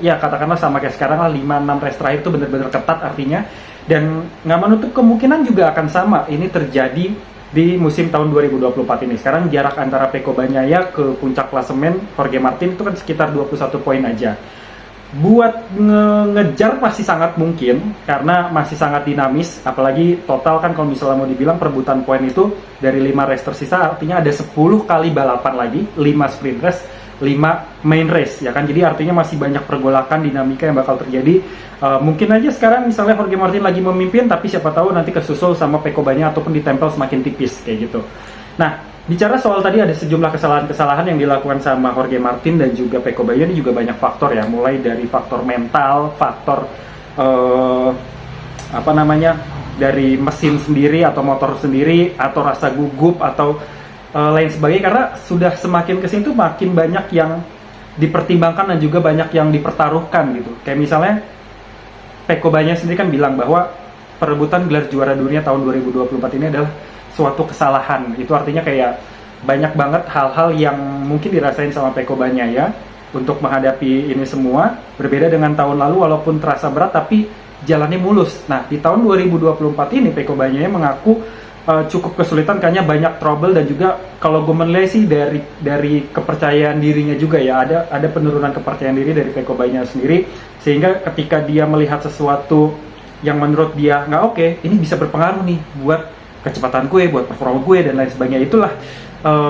katakanlah sama kayak sekarang lah, 5-6 race terakhir itu benar-benar ketat artinya. Dan nggak menutup kemungkinan juga akan sama ini terjadi di musim tahun 2024 ini. Sekarang jarak antara Pecco Bagnaia ke puncak klasemen Jorge Martin itu kan sekitar 21 poin aja. Buat ngejar masih sangat mungkin karena masih sangat dinamis, apalagi total kan kalau misalnya mau dibilang perebutan poin itu dari 5 race tersisa, artinya ada 10 kali balapan lagi, 5 sprint race, 5 main race ya kan. Jadi artinya masih banyak pergolakan dinamika yang bakal terjadi. Mungkin aja sekarang misalnya Jorge Martin lagi memimpin, tapi siapa tahu nanti kesusul sama Pecco Bagnaia ataupun ditempel semakin tipis kayak gitu. Nah, bicara soal tadi ada sejumlah kesalahan-kesalahan yang dilakukan sama Jorge Martin dan juga Pecco Bagnaia, ini juga banyak faktor ya, mulai dari faktor mental, faktor dari mesin sendiri atau motor sendiri, atau rasa gugup atau lain sebagainya, karena sudah semakin kesini tuh makin banyak yang dipertimbangkan dan juga banyak yang dipertaruhkan gitu. Kayak misalnya Pecco Bagnaia sendiri kan bilang bahwa perebutan gelar juara dunia tahun 2024 ini adalah suatu kesalahan. Itu artinya kayak banyak banget hal-hal yang mungkin dirasain sama Pecco Bagnaia untuk menghadapi ini semua. Berbeda dengan tahun lalu walaupun terasa berat tapi jalannya mulus. Nah, di tahun 2024 ini Pecco Bagnaia mengaku cukup kesulitan karena banyak trouble, dan juga kalau gue menilai sih dari kepercayaan dirinya juga ya, ada penurunan kepercayaan diri dari Pecco Bagnaia sendiri, sehingga ketika dia melihat sesuatu yang menurut dia nggak oke, ini bisa berpengaruh nih buat kecepatan gue, buat performa gue dan lain sebagainya. Itulah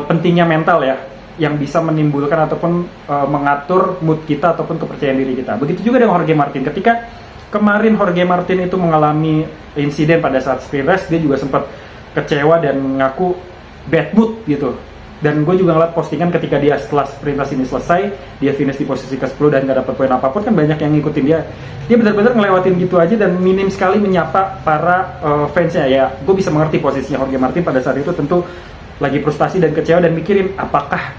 pentingnya mental ya, yang bisa menimbulkan ataupun mengatur mood kita ataupun kepercayaan diri kita. Begitu juga dengan Jorge Martin. Ketika kemarin Jorge Martin itu mengalami insiden pada saat sprint race, dia juga sempat kecewa dan ngaku bad mood gitu. Dan gue juga ngeliat postingan ketika dia setelah sprint race ini selesai, dia finish di posisi ke-10 dan gak dapat poin apapun, kan banyak yang ngikutin dia. Dia benar-benar ngelewatin gitu aja dan minim sekali menyapa para fansnya ya. Gue bisa mengerti posisinya Jorge Martin pada saat itu, tentu lagi frustasi dan kecewa dan mikirin apakah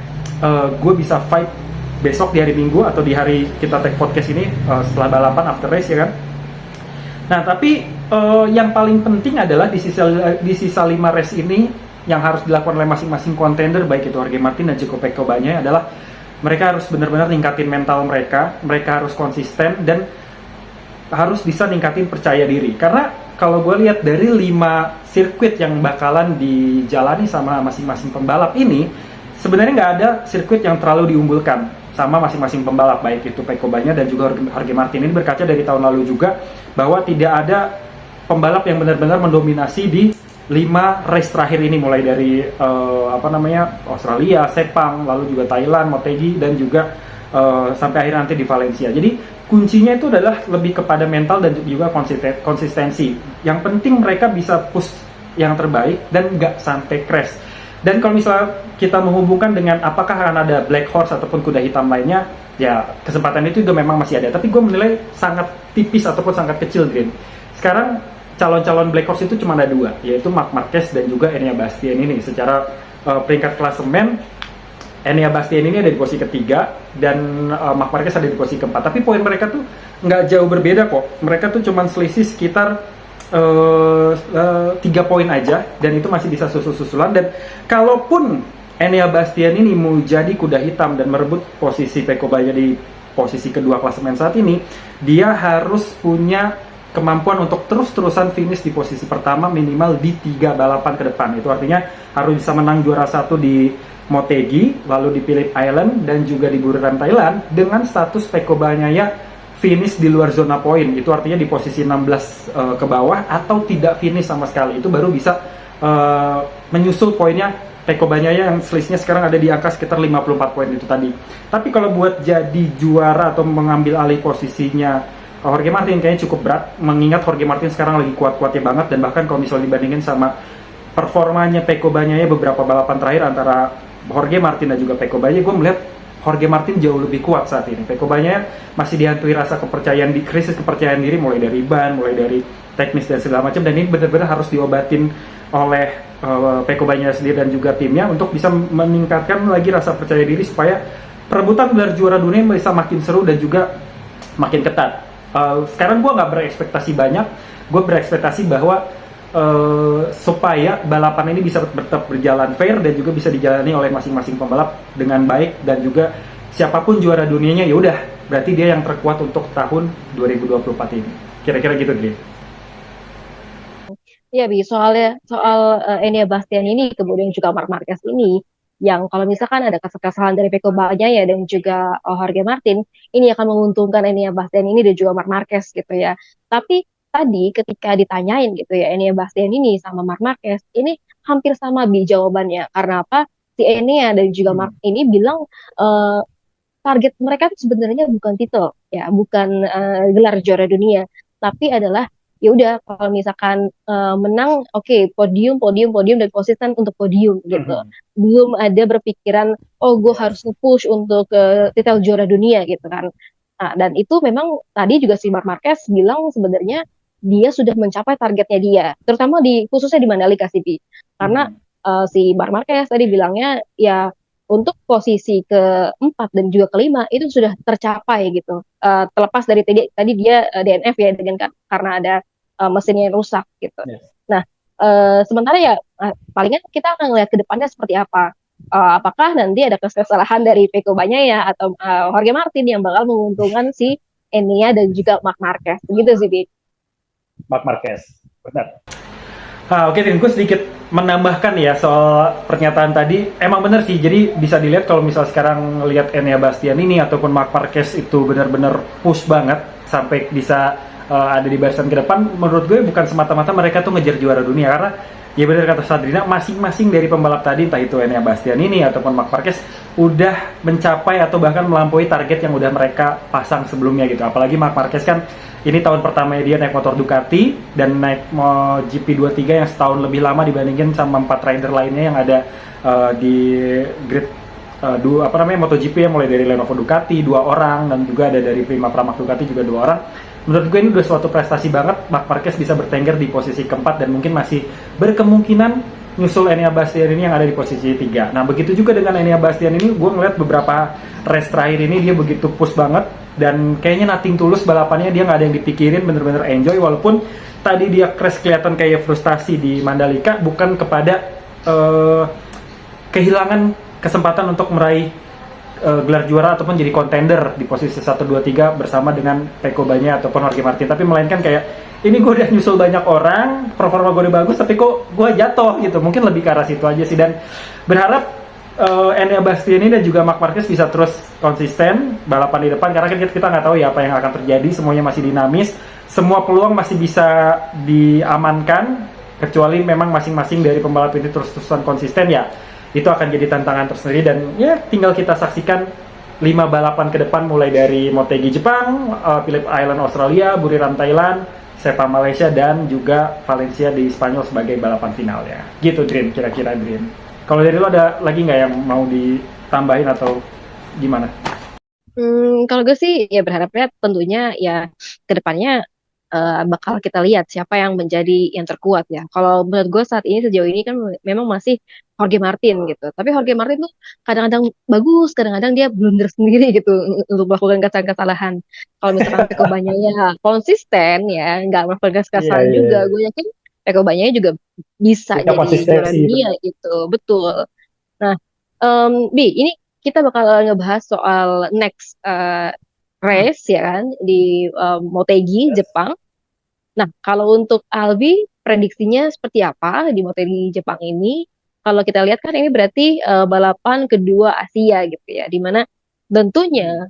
gue bisa fight besok di hari Minggu atau di hari kita take podcast ini setelah balapan after race ya kan. Nah, tapi yang paling penting adalah di sisa 5 race ini yang harus dilakukan oleh masing-masing kontender, baik itu Jorge Martin dan juga Pecco Bagnaia, adalah mereka harus benar-benar ningkatin mental mereka harus konsisten dan harus bisa ningkatin percaya diri. Karena kalau gue lihat dari 5 sirkuit yang bakalan dijalani sama masing-masing pembalap ini, sebenarnya nggak ada sirkuit yang terlalu diunggulkan sama masing-masing pembalap, baik itu Pecco Bagnaia dan juga Jorge Martin. Ini berkaca dari tahun lalu juga bahwa tidak ada pembalap yang benar-benar mendominasi di 5 race terakhir ini, mulai dari Australia, Sepang, lalu juga Thailand, Motegi, dan juga sampai akhir nanti di Valencia. Jadi kuncinya itu adalah lebih kepada mental dan juga konsistensi. Yang penting mereka bisa push yang terbaik dan nggak sampai crash. Dan kalau misalnya kita menghubungkan dengan apakah akan ada black horse ataupun kuda hitam lainnya, ya kesempatan itu juga memang masih ada. Tapi gue menilai sangat tipis ataupun sangat kecil, Green. Sekarang calon-calon black horse itu cuma ada 2, yaitu Marc Marquez dan juga Enea Bastian ini. Secara peringkat klasemen, Enea Bastian ini ada di posisi ketiga dan Marc Marquez ada di posisi keempat. Tapi poin mereka tuh nggak jauh berbeda kok. Mereka tuh cuma selisih sekitar 3 poin aja, dan itu masih bisa susul-susulan. Dan kalaupun Enea Bastian ini mau jadi kuda hitam dan merebut posisi Pecco Bagnaia di posisi kedua klasemen saat ini, dia harus punya kemampuan untuk terus-terusan finish di posisi pertama minimal di 3 balapan ke depan. Itu artinya harus bisa menang juara 1 di Motegi, lalu di Phillip Island, dan juga di Buriram Thailand dengan status Pecco Bagnaia finish di luar zona poin. Itu artinya di posisi 16 ke bawah atau tidak finish sama sekali. Itu baru bisa menyusul poinnya Pecco Bagnaia yang selisihnya sekarang ada di angka sekitar 54 poin itu tadi. Tapi kalau buat jadi juara atau mengambil alih posisinya Jorge Martin kayaknya cukup berat, mengingat Jorge Martin sekarang lagi kuat-kuatnya banget. Dan bahkan kalau misalnya dibandingin sama performanya Pecco Bagnaia beberapa balapan terakhir antara Jorge Martin dan juga Pecco Bagnaia, gue melihat Jorge Martin jauh lebih kuat saat ini. Pecco Bagnaia masih dihantui rasa krisis kepercayaan diri, mulai dari ban, mulai dari teknis dan segala macam. Dan ini benar-benar harus diobatin oleh Pecco Bagnaia sendiri dan juga timnya untuk bisa meningkatkan lagi rasa percaya diri supaya perebutan gelar juara dunia bisa makin seru dan juga makin ketat. Sekarang gue nggak berekspektasi banyak, gue berekspektasi bahwa supaya balapan ini bisa tetap berjalan fair dan juga bisa dijalani oleh masing-masing pembalap dengan baik, dan juga siapapun juara dunianya ya udah berarti dia yang terkuat untuk tahun 2024 ini. Kira-kira gitu, Dri. Iya, Bi, soal Enea Bastian ini kemudian juga Marc Marquez ini yang kalau misalkan ada kesalahan dari Peko Bagnaia dan juga Jorge Martin, ini akan menguntungkan Enea Bastian ini dan juga Marc Marquez gitu ya. Tapi tadi ketika ditanyain gitu ya Enea Bastian ini sama Marc Marquez, ini hampir sama Bi jawabannya. Karena apa? Si Enea dan juga Marc Hmm. ini bilang eh, target mereka tuh sebenarnya bukan titel ya, bukan gelar juara dunia, tapi adalah ya udah kalau misalkan menang oke, podium podium podium dan konsisten untuk podium gitu. Mhm. Belum ada berpikiran oh gue harus nge-push untuk titel juara dunia gitu kan. Nah, dan itu memang tadi juga si Marc Marquez bilang sebenarnya dia sudah mencapai targetnya dia, terutama di khususnya di Mandalika sih, Pi. Karena Mhm. si Marc Marquez tadi bilangnya ya untuk posisi keempat dan juga kelima itu sudah tercapai gitu. Terlepas dari tadi dia DNF ya dengan karena ada mesinnya yang rusak gitu. Yes. Nah, sementara ya palingan kita akan melihat ke depannya seperti apa. Apakah nanti ada kesalahan dari Peko Bagnaia atau Jorge Martin yang bakal menguntungkan si Enia dan juga Marc Marquez begitu sih, Bi. Marc Marquez, benar. Oke, Tin, gue sedikit menambahkan ya soal pernyataan tadi. Emang bener sih, jadi bisa dilihat kalau misal sekarang lihat Enea Bastian ini ataupun Marc Marquez itu benar-benar push banget sampai bisa ada di barisan ke depan. Menurut gue bukan semata-mata mereka tuh ngejar juara dunia, karena ya benar kata Sadrina, masing-masing dari pembalap tadi, entah itu Enea Bastian ini ataupun Marc Marquez, udah mencapai atau bahkan melampaui target yang udah mereka pasang sebelumnya gitu. Apalagi Marc Marquez kan ini tahun pertama dia naik motor Ducati dan naik GP23 yang setahun lebih lama dibandingin sama 4 rider lainnya yang ada di grid apa namanya MotoGP, yang mulai dari Lenovo Ducati 2 orang dan juga ada dari Prima Pramac Ducati juga 2 orang. Menurut gue ini udah suatu prestasi banget. Marc Marquez bisa bertengger di posisi keempat dan mungkin masih berkemungkinan nyusul Enea Bastian ini yang ada di posisi 3. Nah, begitu juga dengan Enea Bastian ini, gue ngeliat beberapa race terakhir ini dia begitu push banget dan kayaknya nothing tulus balapannya, dia nggak ada yang dipikirin, bener-bener enjoy. Walaupun tadi dia crash kelihatan kayak frustasi di Mandalika, bukan kepada kehilangan kesempatan untuk meraih gelar juara ataupun jadi kontender di posisi 1, 2, 3 bersama dengan Peko Bagnaia ataupun Jorge Martin, tapi melainkan kayak ini gue udah nyusul banyak orang, performa gue udah bagus, tapi kok gue jatuh gitu. Mungkin lebih ke arah situ aja sih, dan berharap Enea Bastiani dan juga Marc Marquez bisa terus konsisten balapan di depan, karena kan kita nggak tahu ya apa yang akan terjadi, semuanya masih dinamis, semua peluang masih bisa diamankan, kecuali memang masing-masing dari pembalap ini terus-terusan konsisten ya, itu akan jadi tantangan tersendiri. Dan ya tinggal kita saksikan 5 balapan ke depan, mulai dari Motegi Jepang, Phillip Island Australia, Buriram Thailand, Sepang Malaysia, dan juga Valencia di Spanyol sebagai balapan final ya. Gitu Dream, kira-kira Dream. Kalau dari lo ada lagi nggak yang mau ditambahin atau gimana? Kalau gue sih ya berharapnya tentunya ya kedepannya bakal kita lihat siapa yang menjadi yang terkuat ya. Kalau menurut gue saat ini sejauh ini kan memang masih Jorge Martin gitu. Tapi Jorge Martin tuh kadang-kadang bagus, kadang-kadang dia blunder sendiri gitu untuk melakukan kesalahan-kesalahan. Kalau misalkan Peko Bagnaia konsisten ya, nggak melakukan Iya, kesalahan iya, juga, iya. gue yakin Peko Bagnaia juga bisa Kita jadi juara konsistensi dunia benar. gitu, betul. Nah, Bi, ini kita bakal ngebahas soal next Hmm. race ya kan di Motegi Yes. Jepang. Nah, kalau untuk Albi, prediksinya seperti apa di Motegi Jepang ini? Kalau kita lihat kan ini berarti balapan kedua Asia gitu ya, di mana Hmm. tentunya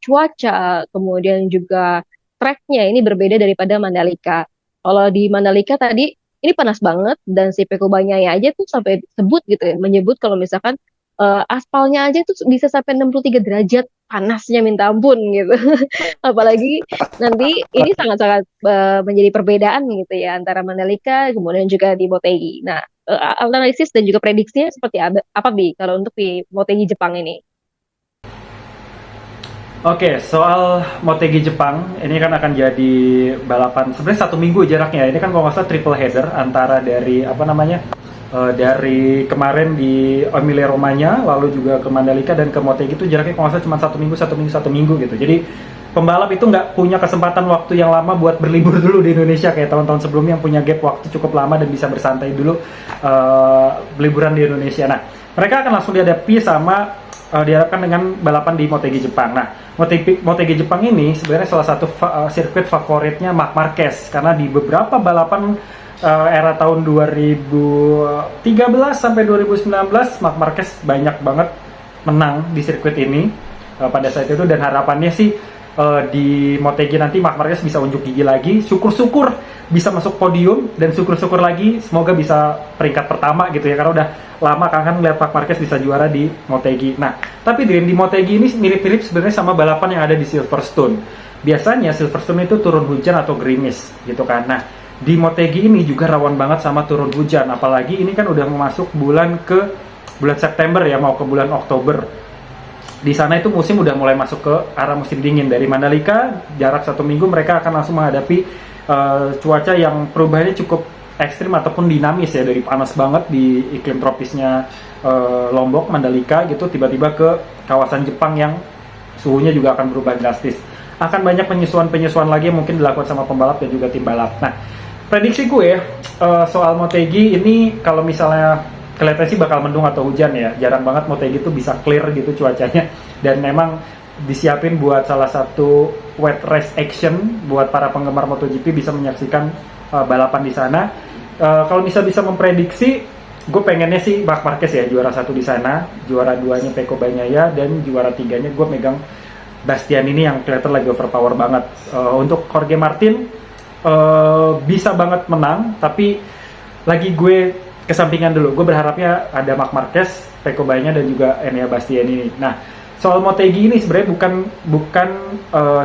cuaca, kemudian juga tracknya ini berbeda daripada Mandalika. Kalau di Mandalika tadi ini panas banget dan si Peko Bagnaia aja tuh sampai sebut gitu ya, menyebut kalau misalkan aspalnya aja tuh bisa sampai 63 derajat panasnya minta ampun gitu. Apalagi nanti ini sangat-sangat menjadi perbedaan gitu ya antara Mandalika kemudian juga di Motegi. Nah, analisis dan juga prediksinya seperti apa Bi kalau untuk di Motegi Jepang ini? Oke, soal Motegi Jepang, ini kan akan jadi balapan sebenarnya 1 minggu jaraknya. Ini kan kalau nggak salah triple header antara dari apa namanya dari kemarin di Emilia Romagna, lalu juga ke Mandalika dan ke Motegi, itu jaraknya kalau nggak salah cuma 1 minggu, 1 minggu, 1 minggu gitu. Jadi pembalap itu nggak punya kesempatan waktu yang lama buat berlibur dulu di Indonesia kayak tahun-tahun sebelumnya yang punya gap waktu cukup lama dan bisa bersantai dulu liburan di Indonesia. Nah, mereka akan langsung dihadapi sama diharapkan dengan balapan di Motegi Jepang. Nah, Motegi Jepang ini sebenarnya salah satu sirkuit favoritnya Marc Marquez, karena di beberapa balapan era tahun 2013 sampai 2019 Marc Marquez banyak banget menang di sirkuit ini pada saat itu, dan harapannya sih di Motegi nanti Marc Marquez bisa unjuk gigi lagi, syukur-syukur bisa masuk podium, dan syukur-syukur lagi semoga bisa peringkat pertama gitu ya, karena udah lama kan lihat Marc Marquez bisa juara di Motegi. Nah, tapi di Motegi ini mirip-mirip sebenarnya sama balapan yang ada di Silverstone. Biasanya Silverstone itu turun hujan atau gerimis gitu kan. Nah, di Motegi ini juga rawan banget sama turun hujan, apalagi ini kan udah masuk bulan September ya, mau ke bulan Oktober. Di sana itu musim udah mulai masuk ke arah musim dingin. Dari Mandalika jarak 1 minggu mereka akan langsung menghadapi cuaca yang perubahannya cukup ekstrim ataupun dinamis ya, dari panas banget di iklim tropisnya Lombok, Mandalika gitu, tiba-tiba ke kawasan Jepang yang suhunya juga akan berubah drastis. Akan banyak penyesuaian lagi yang mungkin dilakukan sama pembalap dan juga tim balap. Nah, prediksi gue soal Motegi ini kalau misalnya kelihatan sih bakal mendung atau hujan ya. Jarang banget Motegi itu bisa clear gitu cuacanya. Dan memang disiapin buat salah satu wet race action buat para penggemar MotoGP bisa menyaksikan balapan di sana. Kalau bisa memprediksi, gue pengennya sih Marc Marquez ya juara 1 di sana, juara 2-nya Pecco Bagnaia, dan juara 3-nya gue megang Bastianini yang kelihatan lagi overpower banget. Untuk Jorge Martin bisa banget menang, tapi lagi gue kesampingan dulu. Gue berharapnya ada Marc Marquez, Pecco Bagnaia, dan juga Enea Bastianini. Nah, soal Motegi ini sebenarnya bukan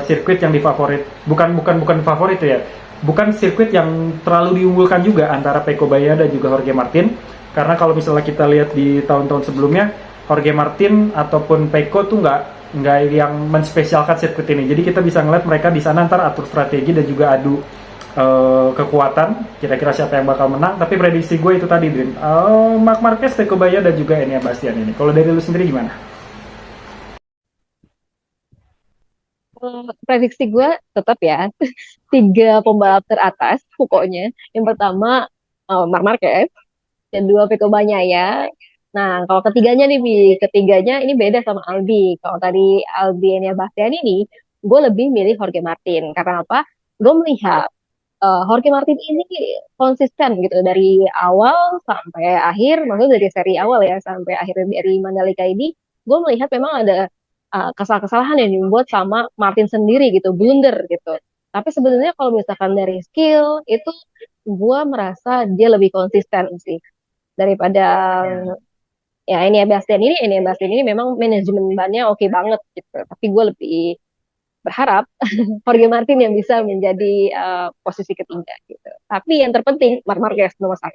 sirkuit yang difavorit, bukan favorit ya. Bukan sirkuit yang terlalu diunggulkan juga antara Pecco Bagnaia dan juga Jorge Martin. Karena kalau misalnya kita lihat di tahun-tahun sebelumnya, Jorge Martin ataupun Pecco tuh nggak yang menspesialkan sirkuit ini. Jadi kita bisa ngeliat mereka di sana ntar atur strategi dan juga adu kekuatan, kira-kira siapa yang bakal menang. Tapi prediksi gue itu tadi, Dream, Marc Marquez, Pecco Bagnaia, dan juga Enea Bastianini. Kalau dari lu sendiri gimana? Prediksi gue tetap ya, 3 pembalap teratas pokoknya. Yang pertama Marc Marquez, kedua Pecco Bagnaia. Nah, kalau ketiganya nih, ketiganya ini beda sama Albi. Kalau tadi Albi Enea Bastian ini, gue lebih milih Jorge Martin. Karena apa? Gue melihat Jorge Martin ini konsisten gitu dari awal sampai akhir, maksudnya dari seri awal ya sampai akhir dari Mandalika ini, gue melihat memang ada kesalahan-kesalahan yang dibuat sama Martin sendiri gitu, blunder gitu. Tapi sebenarnya kalau misalkan dari skill itu, gue merasa dia lebih konsisten sih daripada ya ini Bastian ini memang manajemen bannya oke banget gitu. Tapi gue lebih berharap Jorge Martin yang bisa menjadi posisi ketiga gitu. Tapi yang terpenting Marc Marquez nomor 1.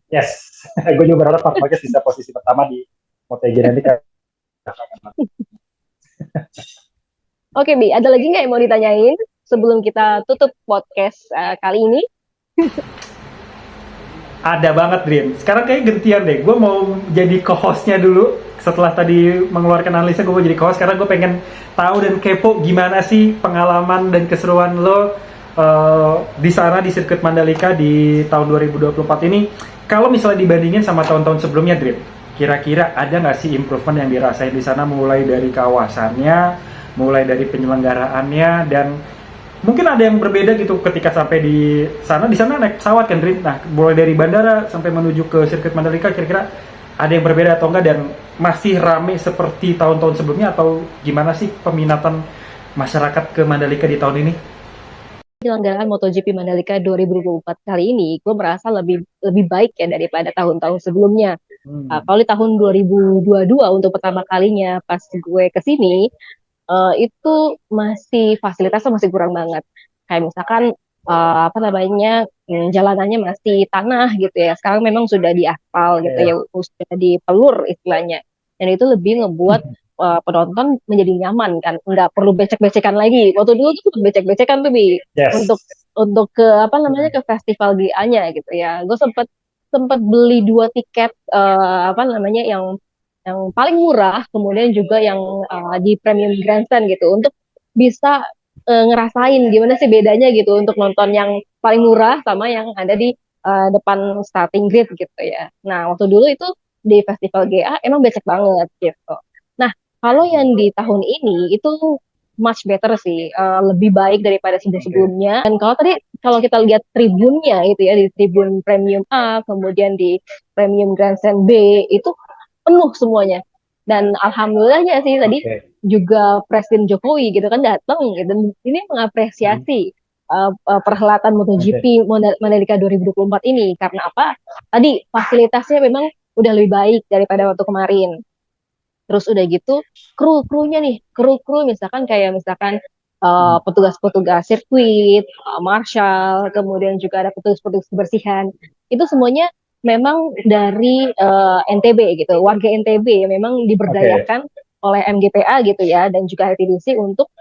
Yes, gue juga berharap Marc Marquez bisa posisi pertama di Motegi nanti. Oke, Bi, ada lagi nggak yang mau ditanyain sebelum kita tutup podcast kali ini? Ada banget, Dream. Sekarang kayak gantian deh. Gue mau jadi co-hostnya dulu. Setelah tadi mengeluarkan analisa, gue mau jadi co-host karena gue pengen tahu dan kepo gimana sih pengalaman dan keseruan lo di sana di sirkuit Mandalika di tahun 2024 ini. Kalau misalnya dibandingin sama tahun-tahun sebelumnya, Dream, kira-kira ada nggak sih improvement yang dirasain di sana, mulai dari kawasannya, mulai dari penyelenggaraannya, dan mungkin ada yang berbeda gitu ketika sampai di sana. Di sana naik pesawat kan, Dream. Nah, mulai dari bandara sampai menuju ke sirkuit Mandalika, kira-kira ada yang berbeda atau enggak, dan masih rame seperti tahun-tahun sebelumnya, atau gimana sih peminatan masyarakat ke Mandalika di tahun ini? Penyelenggaraan MotoGP Mandalika 2024 kali ini, gue merasa lebih lebih baik ya daripada tahun-tahun sebelumnya. Kalau di tahun 2022 untuk pertama kalinya pas gue ke sini, itu masih fasilitasnya masih kurang banget. Kayak misalkan apa namanya, jalanannya masih tanah gitu ya. Sekarang memang sudah diaspal gitu ya, sudah dipelur istilahnya. Dan itu lebih ngebuat penonton menjadi nyaman kan, nggak perlu becek-becekan lagi. Waktu dulu tuh sempet becek-becekan tuh, Bi, Yes. untuk ke apa namanya, ke festival GA-nya gitu ya. Gue sempet sempet beli 2 tiket apa namanya, yang paling murah, kemudian juga yang di premium grandstand gitu, untuk bisa ngerasain gimana sih bedanya gitu untuk nonton yang paling murah sama yang ada di depan starting grid gitu ya. Nah, waktu dulu itu di festival GA emang becek banget gitu. Nah, kalau yang di tahun ini itu much better sih, lebih baik daripada Oke. sebelum-sebelumnya. Dan kalau kita lihat tribunnya itu ya, di tribun premium A, kemudian di premium grandstand B, itu penuh semuanya. Dan alhamdulillahnya sih tadi Oke. juga Presiden Jokowi gitu kan datang gitu, dan ini Hmm. mengapresiasi perhelatan Oke. MotoGP Mandalika 2024 ini. Karena apa? Tadi fasilitasnya memang udah lebih baik daripada waktu kemarin. Terus udah gitu, kru-krunya nih, kru-kru misalkan Hmm. petugas-petugas sirkuit, marshal, kemudian juga ada petugas-petugas kebersihan. Itu semuanya memang dari NTB gitu, warga NTB yang memang Oke. diberdayakan oleh MGPA gitu ya, dan juga LTDC untuk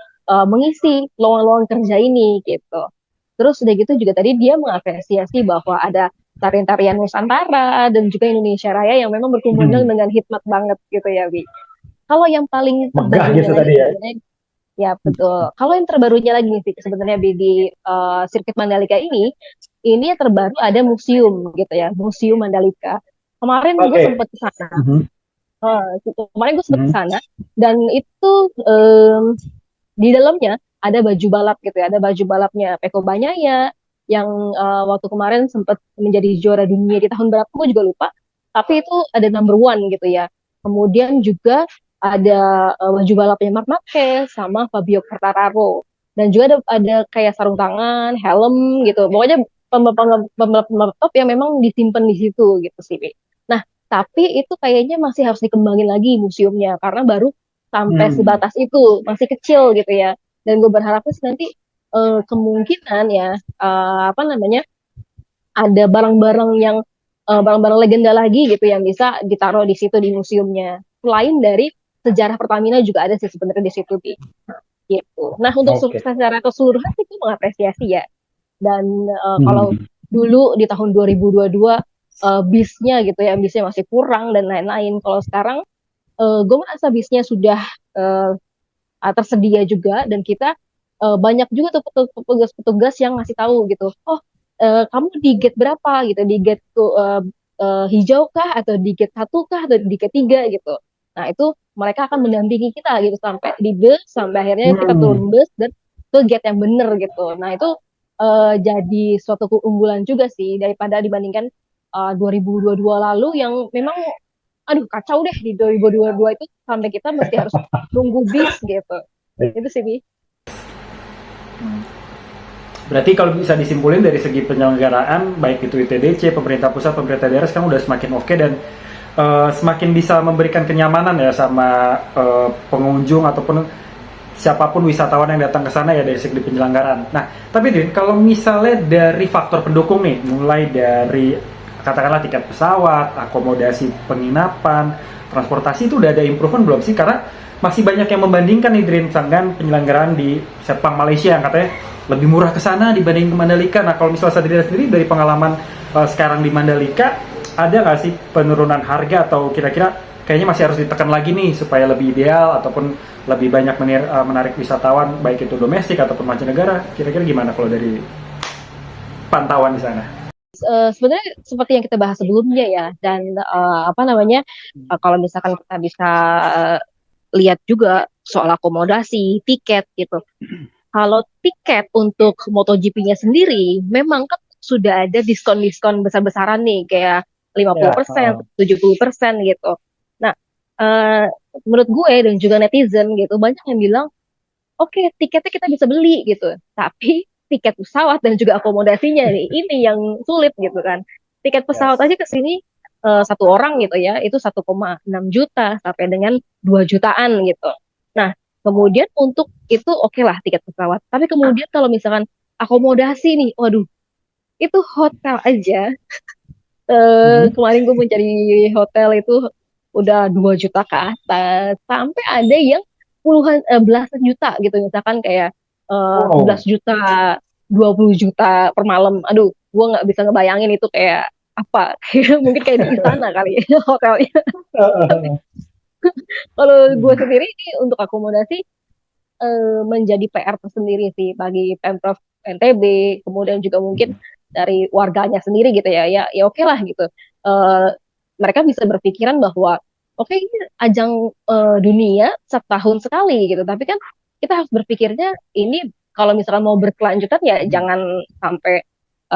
mengisi lowongan-lowongan kerja ini gitu. Terus udah gitu juga tadi dia mengapresiasi bahwa ada tarian-tarian Nusantara dan juga Indonesia Raya yang memang berkumandang Hmm. dengan hikmat banget gitu ya, Wi. Kalau yang paling Megah terbarunya gitu lagi tadi ya. sebenarnya, ya betul. Kalau yang terbarunya lagi nih sebenarnya di sirkuit Mandalika ini yang terbaru ada museum gitu ya, Museum Mandalika. Kemarin gue Oke. sempet ke sana, Mhm. kemarin gue sempet ke Mhm. sana dan itu em, di dalamnya ada baju balap gitu ya, ada baju balapnya Peko Banyaya yang waktu kemarin sempat menjadi juara dunia di tahun berapa gue juga lupa, tapi itu ada number one gitu ya. Kemudian juga ada baju balapnya Marc Marquez sama Fabio Quartararo, dan juga ada kayak sarung tangan, helm gitu, pokoknya pembalap top yang memang disimpan di situ gitu sih. Nah, tapi itu kayaknya masih harus dikembangin lagi museumnya karena baru sampai Hmm. sebatas itu, masih kecil gitu ya. Dan gue berharapnya sih nanti kemungkinan ya, apa namanya, ada barang-barang legenda lagi gitu yang bisa ditaruh di situ di museumnya. Selain dari sejarah Pertamina juga ada sih sebenarnya di situ gitu. Nah, untuk Oke. secara keseluruhan sih gue mengapresiasi ya. Dan kalau Hmm. dulu di tahun 2022 bisnya gitu ya, bisnya masih kurang dan lain-lain. Kalau sekarang gue merasa bisnya sudah uh, tersedia juga, dan kita banyak juga tuh petugas-petugas yang ngasih tahu gitu, oh kamu di gate berapa gitu, di gate tuh hijau kah atau di gate satu kah atau di gate tiga gitu. Nah itu mereka akan mendampingi kita gitu sampai di bus, sampai akhirnya kita Hmm. turun bus dan ke gate yang bener gitu. Nah itu jadi suatu keunggulan juga sih daripada dibandingkan 2022 lalu yang memang aduh kacau deh di 2022 itu, sampai kita mesti harus nunggu bis gitu. Itu sih, Bi. Berarti kalau bisa disimpulin dari segi penyelenggaraan, baik itu ITDC, pemerintah pusat, pemerintah daerah sekarang udah semakin oke dan semakin bisa memberikan kenyamanan ya sama pengunjung ataupun siapapun wisatawan yang datang ke sana ya dari segi penyelenggaraan. Nah, tapi Din, kalau misalnya dari faktor pendukung nih, mulai dari katakanlah tiket pesawat, akomodasi penginapan, transportasi itu udah ada improvement belum sih? Karena masih banyak yang membandingkan nih Drin dengan penyelenggaraan di Sepang Malaysia yang katanya lebih murah ke sana dibanding ke Mandalika. Nah, kalau misalnya Sadrina sendiri dari pengalaman sekarang di Mandalika, ada nggak sih penurunan harga atau kira-kira kayaknya masih harus ditekan lagi nih supaya lebih ideal ataupun lebih banyak menarik wisatawan baik itu domestik ataupun mancanegara. Kira-kira gimana kalau dari pantauan di sana? Sebenarnya seperti yang kita bahas sebelumnya ya, dan apa namanya, kalau misalkan kita bisa uh, lihat juga soal akomodasi, tiket gitu. Kalau tiket untuk MotoGP-nya sendiri, memang kan sudah ada diskon-diskon besar-besaran nih, kayak Ya, 50%, 70% gitu. Nah, eh, menurut gue dan juga netizen gitu, banyak yang bilang, oke, tiketnya kita bisa beli gitu. Tapi tiket pesawat dan juga akomodasinya nih, ini yang sulit gitu kan. Tiket pesawat yes. aja ke sini satu orang gitu ya, itu 1,6 juta sampai dengan 2 jutaan gitu. Nah, kemudian untuk itu oke lah tiket pesawat. Tapi kemudian kalau misalkan akomodasi nih, waduh, itu hotel aja. Mhm. Kemarin gue mencari hotel itu udah 2 juta ke atas, sampai ada yang belasan juta gitu, misalkan kayak 11 Wow. juta, 20 juta per malam. Aduh, gue nggak bisa ngebayangin itu kayak apa. Mungkin kayak di istana kali ya, hotelnya. Tapi kalau gue sendiri ini untuk akomodasi menjadi PR tersendiri sih bagi Pemprov NTB, kemudian juga mungkin dari warganya sendiri gitu ya, ya oke lah gitu. Eh, Mereka bisa berpikiran bahwa oke ini ajang dunia setahun sekali gitu, tapi kan kita harus berpikirnya ini kalau misalkan mau berkelanjutan ya Hmm. jangan sampai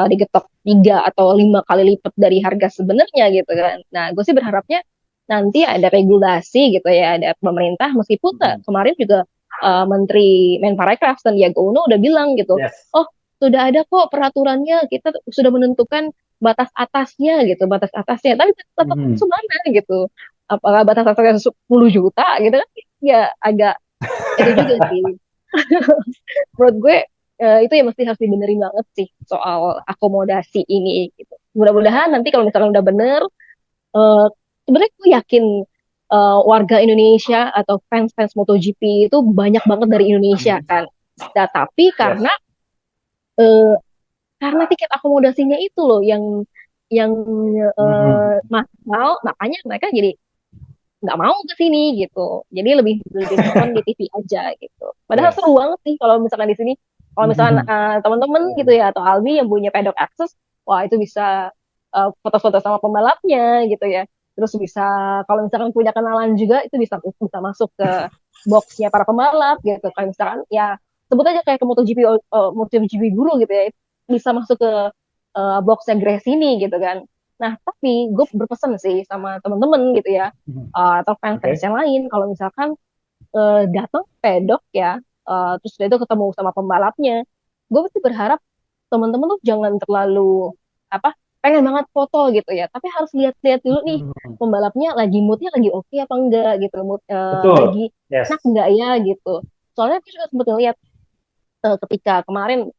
digetok 3 atau 5 kali lipat dari harga sebenarnya gitu kan. Nah, gue sih berharapnya nanti ada regulasi gitu ya, ada pemerintah meskipun Hmm. kemarin juga Menteri Menparekraf Sandiaga Uno udah bilang gitu, Yes. oh sudah ada kok peraturannya, kita sudah menentukan batas atasnya gitu, batas atasnya, tapi tetap Hmm. mana gitu, apakah batas atasnya 10 juta gitu kan, ya agak itu juga sih. Menurut gue itu ya mesti harus dibenerin banget sih soal akomodasi ini gitu. Mudah-mudahan nanti kalau misalkan udah bener, eh, sebenarnya gue yakin warga Indonesia atau fans-fans MotoGP itu banyak banget dari Indonesia Hmm. kan. Nah, tapi Yes. eh, karena tiket akomodasinya itu loh yang Hmm. mahal, makanya mereka jadi nggak mau ke sini gitu. Jadi lebih lebih nonton di TV aja gitu. Padahal seru Yes. banget sih kalau misalkan di sini. Kalau misalkan Hmm. teman-teman gitu ya atau Albi yang punya pedok akses, wah itu bisa foto-foto sama pembalapnya gitu ya. Terus bisa kalau misalkan punya kenalan juga itu bisa bisa masuk ke boxnya para pembalap gitu. Kayak misalkan ya sebut aja kayak ke MotoGP MotoGP Guru gitu ya. Bisa masuk ke boxnya Grace ini gitu kan. Nah, tapi gue berpesan sih sama temen-temen gitu ya, Hmm. atau fans-fans Oke. yang lain, kalau misalkan datang pedok ya, terus dia itu ketemu sama pembalapnya, gue pasti berharap temen-temen tuh jangan terlalu apa pengen banget foto gitu ya, tapi harus lihat-lihat dulu nih Hmm. pembalapnya lagi moodnya lagi oke apa enggak gitu, Betul. lagi enak Yes. enggak ya gitu. Soalnya aku juga sempat ngeliat ketika kemarin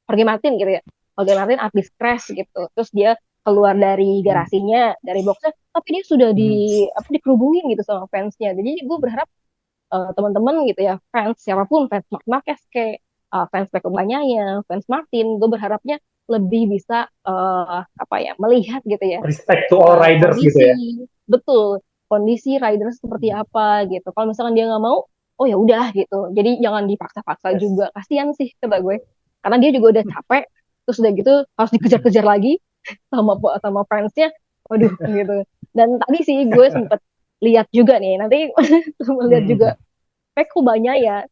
Jorge Martin gitu ya. Jorge Martin habis crash gitu. Terus dia keluar dari Hmm. garasinya, dari boxnya, tapi dia sudah Hmm. dikerubungin gitu sama fansnya. Jadi gue berharap teman-teman gitu ya, fans siapapun, fans Marc Marquez kayak fans Peko Bagnaia, fans Martin, gue berharapnya lebih bisa apa ya melihat gitu ya Respect to all riders gitu ya. kondisi, betul, kondisi rider seperti apa gitu. Kalau misalkan dia nggak mau, oh ya udah gitu. Jadi jangan dipaksa-paksa Yes. juga. Kasihan sih kata gue. Karena dia juga udah capek, terus udah gitu harus dikejar-kejar lagi sama sama fansnya. Waduh gitu. Dan tadi sih gue sempet lihat juga nih, nanti melihat juga Hmm. Peko Bagnaia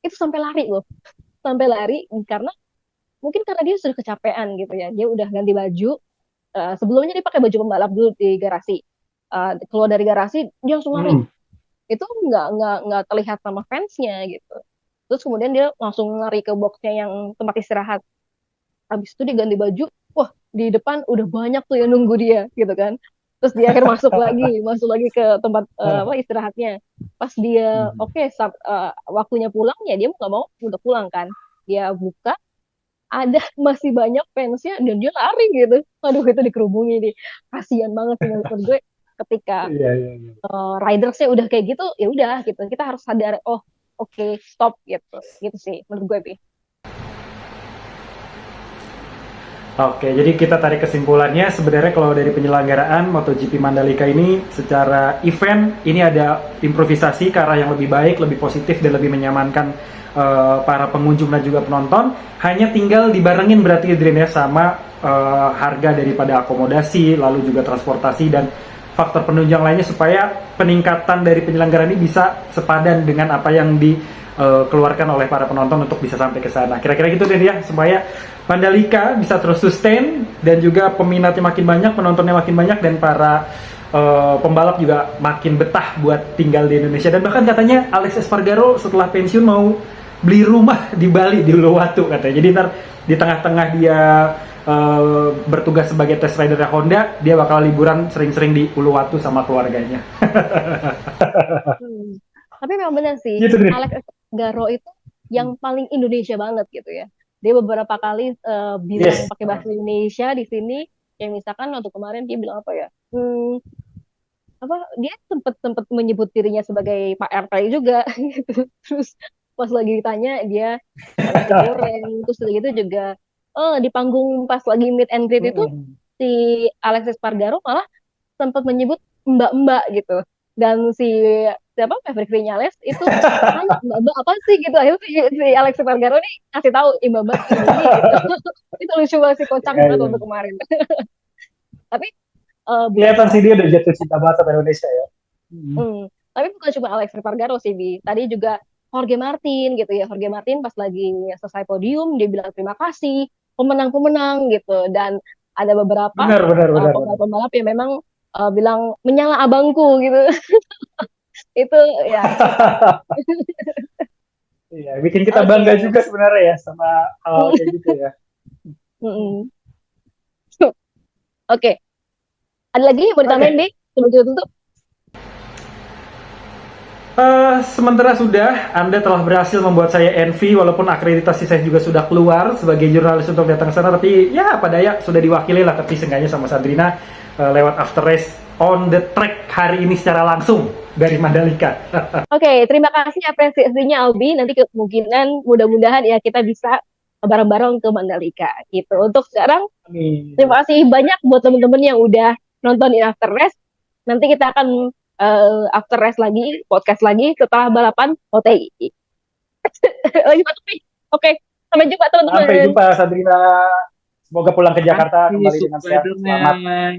itu sampai lari loh. Sampai lari karena mungkin karena dia sudah kecapean gitu ya. Dia udah ganti baju, sebelumnya dia pakai baju pembalap dulu di garasi. Keluar dari garasi dia langsung lari. Hmm. Itu nggak terlihat sama fansnya gitu. Terus kemudian dia langsung lari ke boxnya yang tempat istirahat. Habis itu dia ganti baju, wah di depan udah banyak tuh yang nunggu dia gitu kan. Terus dia akhirnya masuk lagi ke tempat apa istirahatnya. Pas dia Hmm. oke waktunya pulang ya dia nggak mau untuk pulang kan. Dia buka ada masih banyak fansnya dan dia lari gitu. Aduh itu dikerubungi nih. Kasian banget sih menurut gue ketika Iya, iya, iya. ridersnya udah kayak gitu ya udah gitu. Kita harus sadar oh oke, stop gitu. Gitu sih menurut gue Pi. Oke, jadi kita tarik kesimpulannya sebenarnya kalau dari penyelenggaraan MotoGP Mandalika ini secara event ini ada improvisasi ke arah yang lebih baik, lebih positif dan lebih menyamankan para pengunjung dan juga penonton. Hanya tinggal dibarengin berarti Adrian ya sama harga daripada akomodasi, lalu juga transportasi dan faktor penunjang lainnya supaya peningkatan dari penyelenggaraan ini bisa sepadan dengan apa yang dikeluarkan oleh para penonton untuk bisa sampai ke sana. Kira-kira gitu deh ya supaya Mandalika bisa terus sustain dan juga peminatnya makin banyak, penontonnya makin banyak dan para pembalap juga makin betah buat tinggal di Indonesia. Dan bahkan katanya Alex Espargaro setelah pensiun mau beli rumah di Bali di Uluwatu katanya. Jadi ntar di tengah-tengah dia bertugas sebagai test rider Honda, dia bakal liburan sering-sering di Uluwatu sama keluarganya. Hmm. Tapi memang benar sih, Gitu deh. Alex Espargaro itu yang paling Indonesia banget gitu ya. Dia beberapa kali bilang Yes. pakai bahasa Indonesia di sini. Kayak misalkan waktu kemarin dia bilang apa ya? Apa dia sempat sempat menyebut dirinya sebagai Pak RT juga gitu. Terus pas lagi ditanya dia nasi goreng. Terus gitu juga di panggung pas lagi meet and greet itu si Alexis Espargaro malah sempat menyebut mbak-mbak gitu. Dan si siapa Maverick Vinales itu tanya mbak-mbak apa sih gitu. Akhirnya si Alex Espargaro nih kasih tahu mbak-mbak ini gitu. Itu lucu banget sih, kocak Ya, banget ya. untuk kemarin. Tapi bukan Kelihatan cuma sih dia udah jatuh cinta banget sama Indonesia ya. Hmm. tapi bukan cuma Alex Espargaro sih Bi. Tadi juga Jorge Martin gitu ya. Jorge Martin pas lagi selesai podium dia bilang terima kasih pemenang-pemenang gitu, dan ada beberapa Benar, benar, benar, benar. pembalap-pembalap yang memang bilang menyala abangku gitu. Itu ya kocak. Iya, bikin kita bangga Oke. juga sebenarnya ya sama hal kayak gitu ya. Mm-mm. Oke, ada lagi yang mau ditambahin, Oke, Bi? Sebelum kita tutup. sementara sudah, Anda telah berhasil membuat saya envy, walaupun akreditasi saya juga sudah keluar sebagai jurnalis untuk datang ke sana, tapi ya pada ya sudah diwakili lah, tapi seenggaknya sama Sadrina lewat after race on the track hari ini secara langsung dari Mandalika. Oke, terima kasih apresiasinya Albi. Nanti kemungkinan mudah-mudahan ya kita bisa bareng-bareng ke Mandalika gitu. Untuk sekarang, Amin. terima kasih banyak buat teman-teman yang udah nontonin After Race. Nanti kita akan After Race lagi, podcast lagi setelah balapan OTI. Lagi Pak Tupi. Oke, sampai jumpa Sampai teman-teman. jumpa Sadrina. Semoga pulang ke Jakarta Makasih kembali dengan sehat, selamat. Spiderman.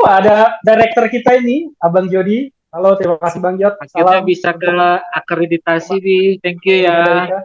Ada director kita ini, Abang Jody. Halo, terima kasih Bang Jod. Akhirnya Salam bisa ke untuk akreditasi di. Thank you di ya. Mandalika.